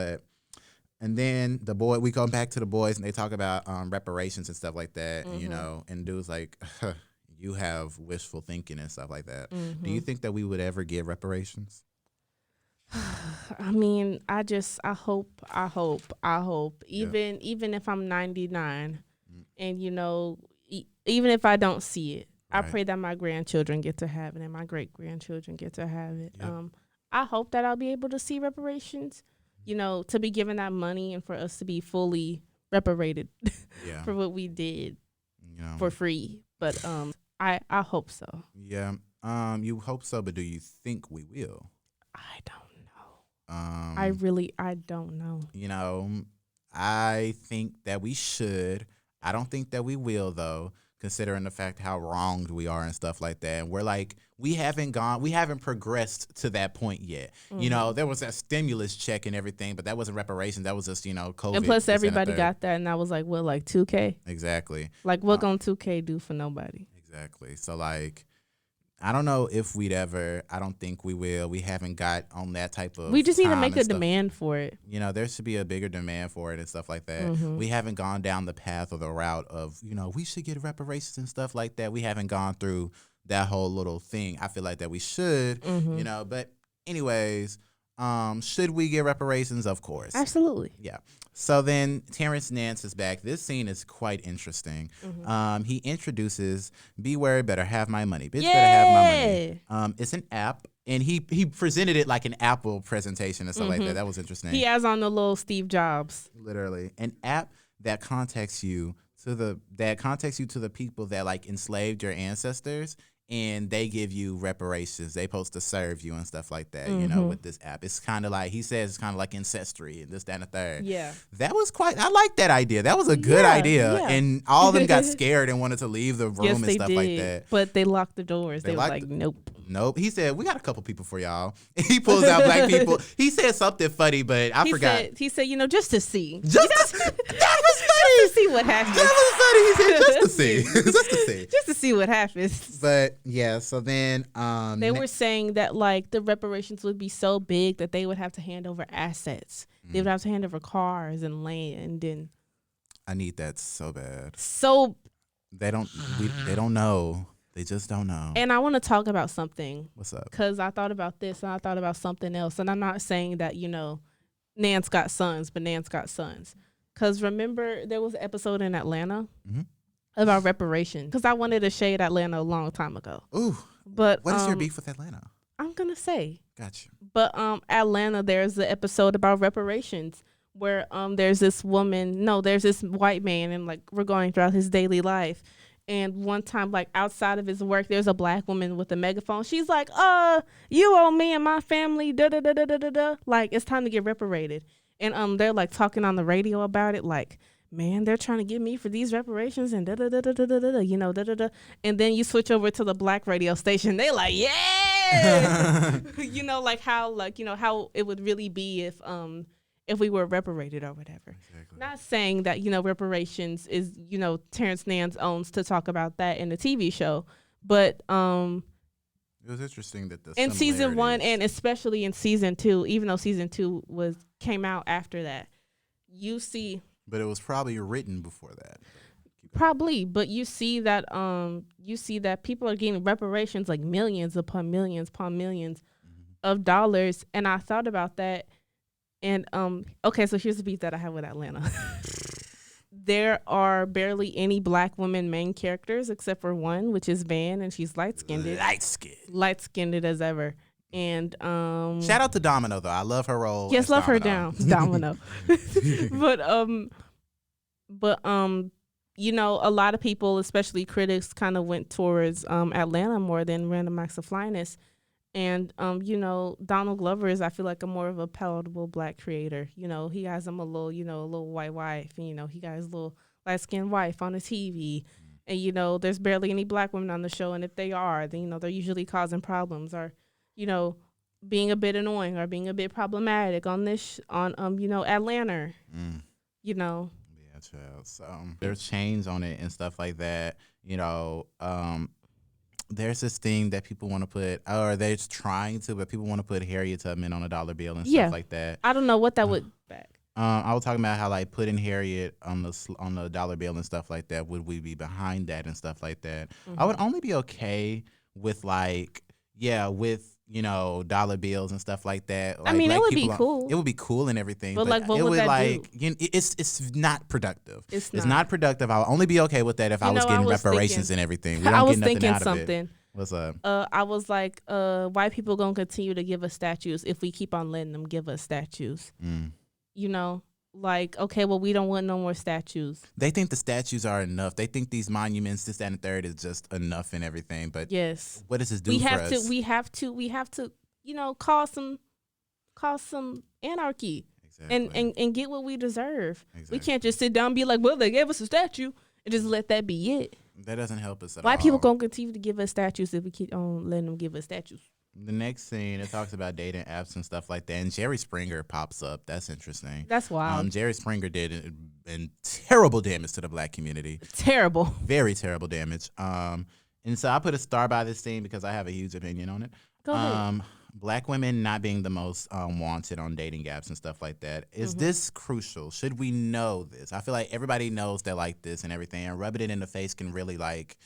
And then we come back to the boys and they talk about reparations and stuff like that. You know, and dude's like, you have wishful thinking and stuff like that. Do you think that we would ever get reparations? I mean, I hope. Even if I'm 99, and you know, even if I don't see it, right. I pray that my grandchildren get to have it and my great grandchildren get to have it. Yep. I hope that I'll be able to see reparations. You know, to be given that money and for us to be fully reparated for what we did for free. But I hope so. Yeah. You hope so, but do you think we will? I don't. I don't know. You know, I think that we should. I don't think that we will, though, considering the fact how wronged we are and stuff like that. And we're like, we haven't progressed to that point yet. You know, there was that stimulus check and everything, but that wasn't reparations. That was just, you know, COVID. And plus everybody got that, and I was like, what, like 2K? Exactly. Like, what gonna 2K do for nobody? Exactly. So, like, I don't know if we'd ever. I don't think we will. We haven't got on that type of. We just need to make a demand for it. You know, there should be a bigger demand for it and stuff like that. We haven't gone down the path or the route of, you know, we should get reparations and stuff like that. We haven't gone through that whole little thing. I feel like that we should, you know. But anyways, should we get reparations? Of course. Absolutely. Yeah. So then Terrence Nance is back. This scene is quite interesting. He introduces, be worried, better have my money. Bitch, better have my money. It's an app, and he presented it like an Apple presentation and stuff like that. That was interesting. He has on the little Steve Jobs. Literally. An app that contacts you to the people that, like, enslaved your ancestors and they give you reparations. They supposed to serve you and stuff like that, you know, with this app. It's kind of like, he says it's kind of like ancestry and this, that, and the third. Yeah. That was I like that idea. That was a good idea. Yeah. And all of them got scared and wanted to leave the room and stuff like that. But they locked the doors. They were like, nope. Nope. He said, we got a couple people for y'all. He pulls out black people. He said something funny, but I forgot. He said, you know, just to see. That was funny. Just to see what happens. That was funny. He said, just to see. Just to see. Just to see what happens. But yeah, so then they were saying that like the reparations would be so big that they would have to hand over assets. They would have to hand over cars and land, and I need that so bad. So they don't know. They just don't know. And I want to talk about something. What's up? Because I thought about this and I thought about something else. And I'm not saying that, you know, Nance got sons, but Nance got sons. Because remember, there was an episode in Atlanta about reparations. Because I wanted to shade Atlanta a long time ago. Ooh. But what is your beef with Atlanta? I'm going to say. Gotcha. But Atlanta, there's an episode about reparations where there's this white man, and like we're going throughout his daily life. And one time, like outside of his work, there's a black woman with a megaphone. She's like, you owe me and my family, da da da da da da da. Like, it's time to get reparated. And they're like talking on the radio about it, like, man, they're trying to get me for these reparations and da da da da da da da, you know, da da da. And then you switch over to the black radio station. They like, yeah, you know, like how it would really be if we were reparated or whatever. Exactly. Not saying that, you know, reparations is, you know, Terrence Nance owns to talk about that in the TV show. But it was interesting that in season 1 and especially in season 2, even though season 2 came out after that, you see. But it was probably written before that. Probably, but you see that people are getting reparations like millions upon millions of dollars. And I thought about that. And okay, so here's the beef that I have with Atlanta. There are barely any black women main characters except for one, which is Van, and she's light-skinned as ever. And shout out to Domino though. I love her role. Yes, love her down, Domino. But you know, a lot of people, especially critics, kind of went towards Atlanta more than Random Acts of Flyness. And, you know, Donald Glover is, I feel like, a more of a palatable black creator. You know, he has him a little white wife. And, you know, he got his little light-skinned wife on the TV. And, you know, there's barely any black women on the show. And if they are, then, you know, they're usually causing problems or, you know, being a bit annoying or being a bit problematic on you know, Atlanta. You know. Yeah, child. So there's chains on it and stuff like that. You know, there's this thing that people want to put, or they're trying to, but people want to put Harriet Tubman on a dollar bill and stuff like that. I don't know what that would back. I was talking about how like putting Harriet on the dollar bill and stuff like that. Would we be behind that and stuff like that? I would only be okay with with you know, dollar bills and stuff like that. Like, I mean, it would be cool. It would be cool and everything. But like, what would that do? You know, it's not productive. It's not productive. I'll only be okay with that if I was getting reparations and everything. We don't get nothing out of it. What's up? I was like, white people gonna continue to give us statues if we keep on letting them give us statues. You know, like, okay, well, we don't want no more statues. They think the statues are enough. They think these monuments, this, that, and the third, is just enough and everything. But yes, what does this do for us? We have to, you know, cause some anarchy. Exactly. And get what we deserve. Exactly. We can't just sit down and be like, well, they gave us a statue and just let that be it. That doesn't help us at all. White people gonna continue to give us statues if we keep on letting them give us statues. The next scene, it talks about dating apps and stuff like that, and Jerry Springer pops up. That's interesting. That's wild. Jerry Springer did terrible damage to the black community. Terrible. Very terrible damage. And so I put a star by this scene because I have a huge opinion on it. Go ahead. Black women not being the most wanted on dating apps and stuff like that. Is this crucial? Should we know this? I feel like everybody knows they're like this and everything, and rubbing it in the face can really like...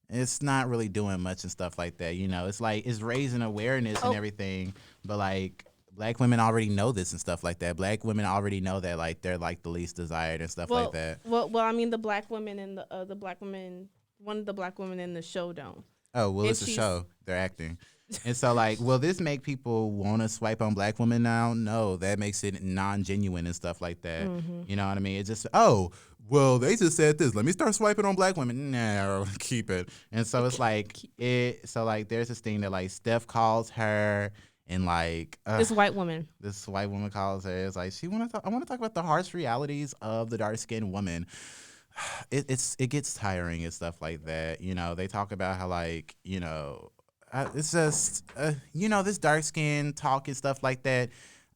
It's not really doing much and stuff like that, you know. It's like it's raising awareness and everything, but like black women already know this and stuff like that. Black women already know that like they're like the least desired and stuff like that. Well, I mean, the black women and one of the black women in the show don't. Oh, well, it's a show. They're acting. And so, like, will this make people want to swipe on black women now? No, that makes it non-genuine and stuff like that. You know what I mean? It's just, oh, well, they just said this. Let me start swiping on black women. No, keep it. And so it's like there's this thing that like Steph calls her, and like This white woman. this white woman calls her. It's like I want to talk about the harsh realities of the dark skinned woman. It gets tiring and stuff like that. You know, they talk about how like it's just this dark skin talk and stuff like that.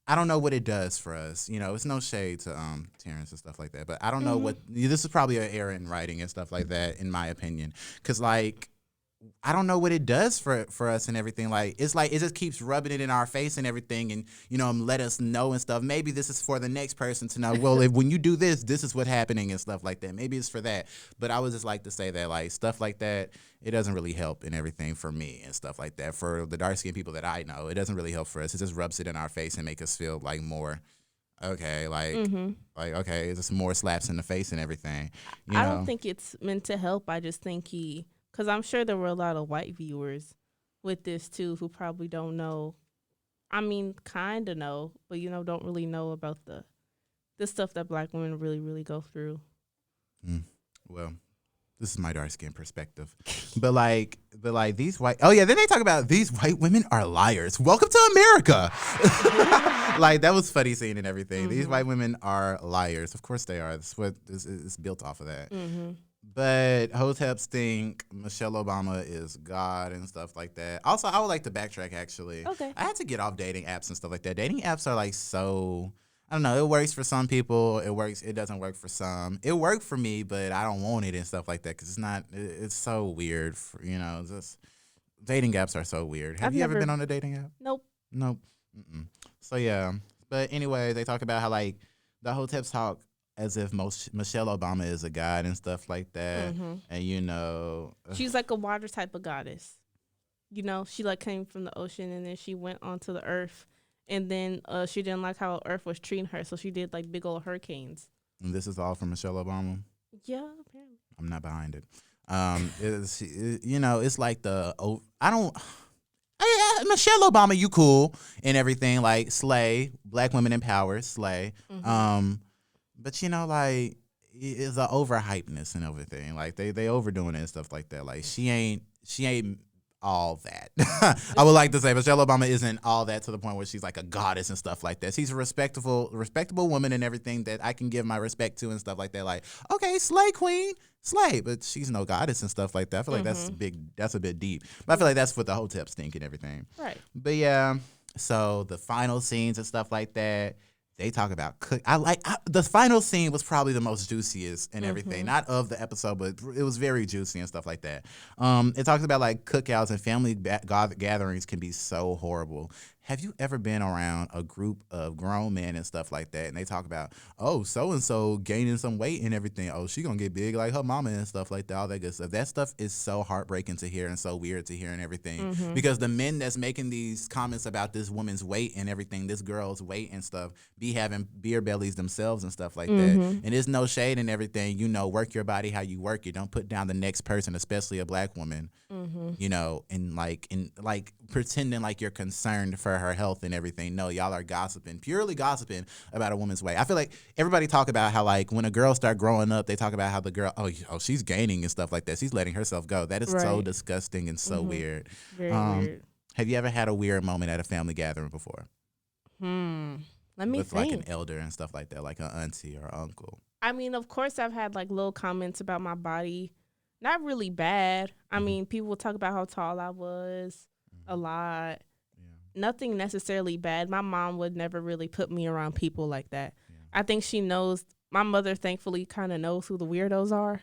I don't know what it does for us. You know, it's no shade to Terrence and stuff like that, but I don't know what this is probably an error in writing and stuff like that, in my opinion, because like I don't know what it does for us and everything. Like it's like it just keeps rubbing it in our face and everything, and let us know and stuff. Maybe this is for the next person to know. Well, if when you do this, this is what's happening and stuff like that. Maybe it's for that. But I would just like to say that like stuff like that, it doesn't really help and everything for me and stuff like that. For the dark skinned people that I know, it doesn't really help for us. It just rubs it in our face and make us feel like more okay, like okay, it's just more slaps in the face and everything. I don't think it's meant to help. I just think because I'm sure there were a lot of white viewers with this too who probably don't know. I mean, kind of know, but don't really know about the stuff that black women really, really go through. Well, this is my dark skin perspective, but like these white. Oh yeah, then they talk about these white women are liars. Welcome to America. Like that was funny seeing and everything. These white women are liars. Of course they are. That's what is built off of that. But hoteps think Michelle Obama is God and stuff like that. Also, I would like to backtrack, actually. Okay. I had to get off dating apps and stuff like that. Dating apps are like so, I don't know, it works for some people. It doesn't work for some. It worked for me, but I don't want it and stuff like that because it's so weird. Just dating apps are so weird. Have you ever been on a dating app? Nope. Nope. Mm-mm. So, yeah. But anyway, they talk about how like the hoteps talk as if Michelle Obama is a god and stuff like that. And, she's like a water type of goddess. She like came from the ocean and then she went onto the earth. And then she didn't like how Earth was treating her. So she did like big old hurricanes. And this is all from Michelle Obama? Yeah, apparently. I'm not behind it. It's like Michelle Obama, you cool and everything. Like, slay. Black women in power, slay. But like it's a overhypeness and everything. Like they overdoing it and stuff like that. Like she ain't all that. I would like to say Michelle Obama isn't all that to the point where she's like a goddess and stuff like that. She's a respectable woman and everything that I can give my respect to and stuff like that. Like, okay, slay queen, slay, but she's no goddess and stuff like that. I feel like that's a bit deep. But I feel like that's what the hoteps think and everything. Right. But yeah, so the final scenes and stuff like that. They talk about the final scene was probably the most juiciest and everything. Not of the episode, but it was very juicy and stuff like that. It talks about like cookouts and family gatherings can be so horrible. Have you ever been around a group of grown men and stuff like that, and they talk about, oh, so-and-so gaining some weight and everything. Oh, she gonna get big like her mama and stuff like that, all that good stuff. That stuff is so heartbreaking to hear and so weird to hear and everything. Because the men that's making these comments about this woman's weight and everything, this girl's weight and stuff, be having beer bellies themselves and stuff like that. And there's no shade and everything. Work your body how you work it. Don't put down the next person, especially a black woman. And like pretending like you're concerned for her health and everything. No, y'all are purely gossiping about a woman's weight. I feel like everybody talk about how like when a girl start growing up, they talk about how the girl, oh she's gaining and stuff like that. She's letting herself go. That is so disgusting and so weird. Very weird. Have you ever had a weird moment at a family gathering before? Let me With think. like an elder and stuff like that, like an auntie or uncle. I mean, of course, I've had like little comments about my body. Not really bad. I mean, people will talk about how tall I was a lot. Nothing necessarily bad. My mom would never really put me around people like that. I think she knows. My mother, thankfully, kind of knows who the weirdos are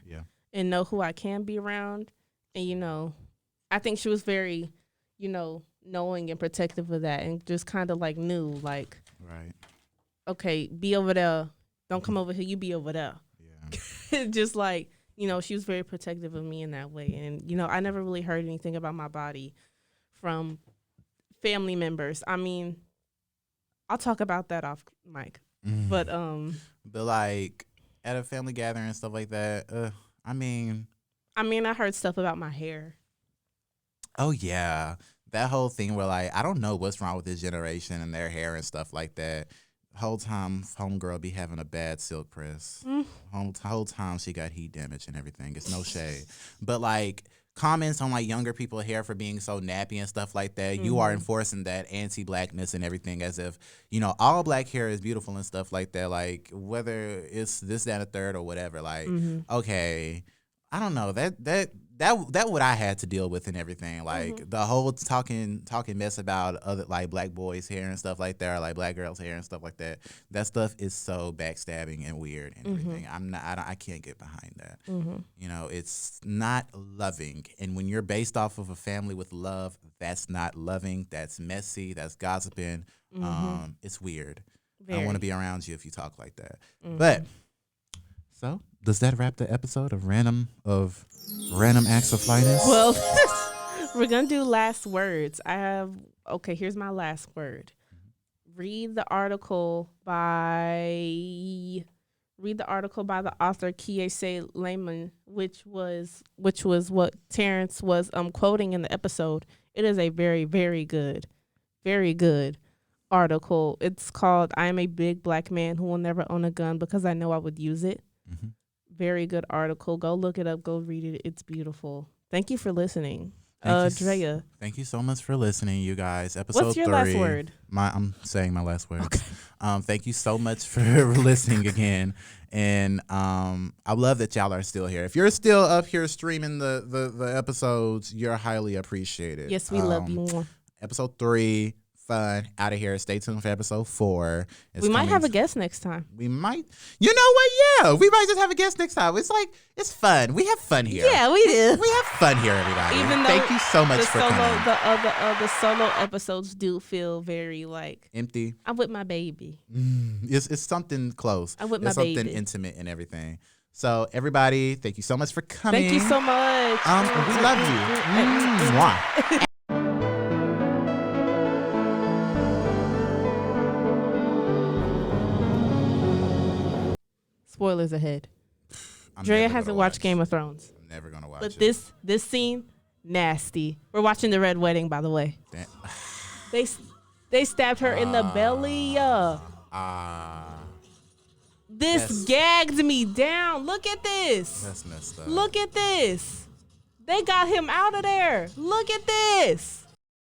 and know who I can be around. And, I think she was very, knowing and protective of that and just kind of like knew, like, right. Okay, be over there. Don't come over here. You be over there. Yeah. Just like, she was very protective of me in that way. And, I never really heard anything about my body from family members. I mean, I'll talk about that off mic. But like at a family gathering and stuff like that, I mean, I heard stuff about my hair. Oh yeah. that whole thing where like I don't know what's wrong with this generation and their hair and stuff like that. Whole time, homegirl be having a bad silk press. Whole time she got heat damage and everything. It's no shade, but like comments on like younger people's hair for being so nappy and stuff like that. You are enforcing that anti-blackness and everything as if all black hair is beautiful and stuff like that. Like whether it's this, that, and the third or whatever. Like okay, I don't know that what I had to deal with and everything. Like the whole talking mess about other like black boys' hair and stuff like that, or like black girls' hair and stuff like that. That stuff is so backstabbing and weird and everything. I can't get behind that. It's not loving. And when you're based off of a family with love, that's not loving. That's messy. That's gossiping. It's weird. I don't want to be around you if you talk like that. But so does that wrap the episode of Random Acts of Flyness? Well, we're gonna do last words. Here's my last word. Read the article by the author Kiese Lehman, which was what Terrence was quoting in the episode. It is a very, very good article. It's called "I Am a Big Black Man Who Will Never Own a Gun Because I Know I Would Use It." Very good article. Go look it up. Go read it. It's beautiful. Thank you for listening. Drea. Thank you so much for listening, you guys. Episode 3. What's your last word? I'm saying my last word. Okay. Thank you so much for listening again. And I love that y'all are still here. If you're still up here streaming the episodes, you're highly appreciated. Yes, we love you. Episode 3. Fun out of here. Stay tuned for episode 4. We might have a guest next time. We might. You know what? Yeah, we might just have a guest next time. It's like it's fun. We have fun here. Yeah, we do. We have fun here, everybody. Even though thank you so much for coming. The solo episodes do feel very like empty. I'm with my baby. It's something close. I'm with my baby. It's baby. Something intimate and everything. So everybody, thank you so much for coming. Thank you so much. We love you. Mwah. Spoilers ahead. Drea hasn't watched Game of Thrones. I'm never gonna watch it. But this scene, nasty. We're watching the Red Wedding, by the way. They stabbed her in the belly. This gagged me down. Look at this. That's messed up. Look at this. They got him out of there. Look at this.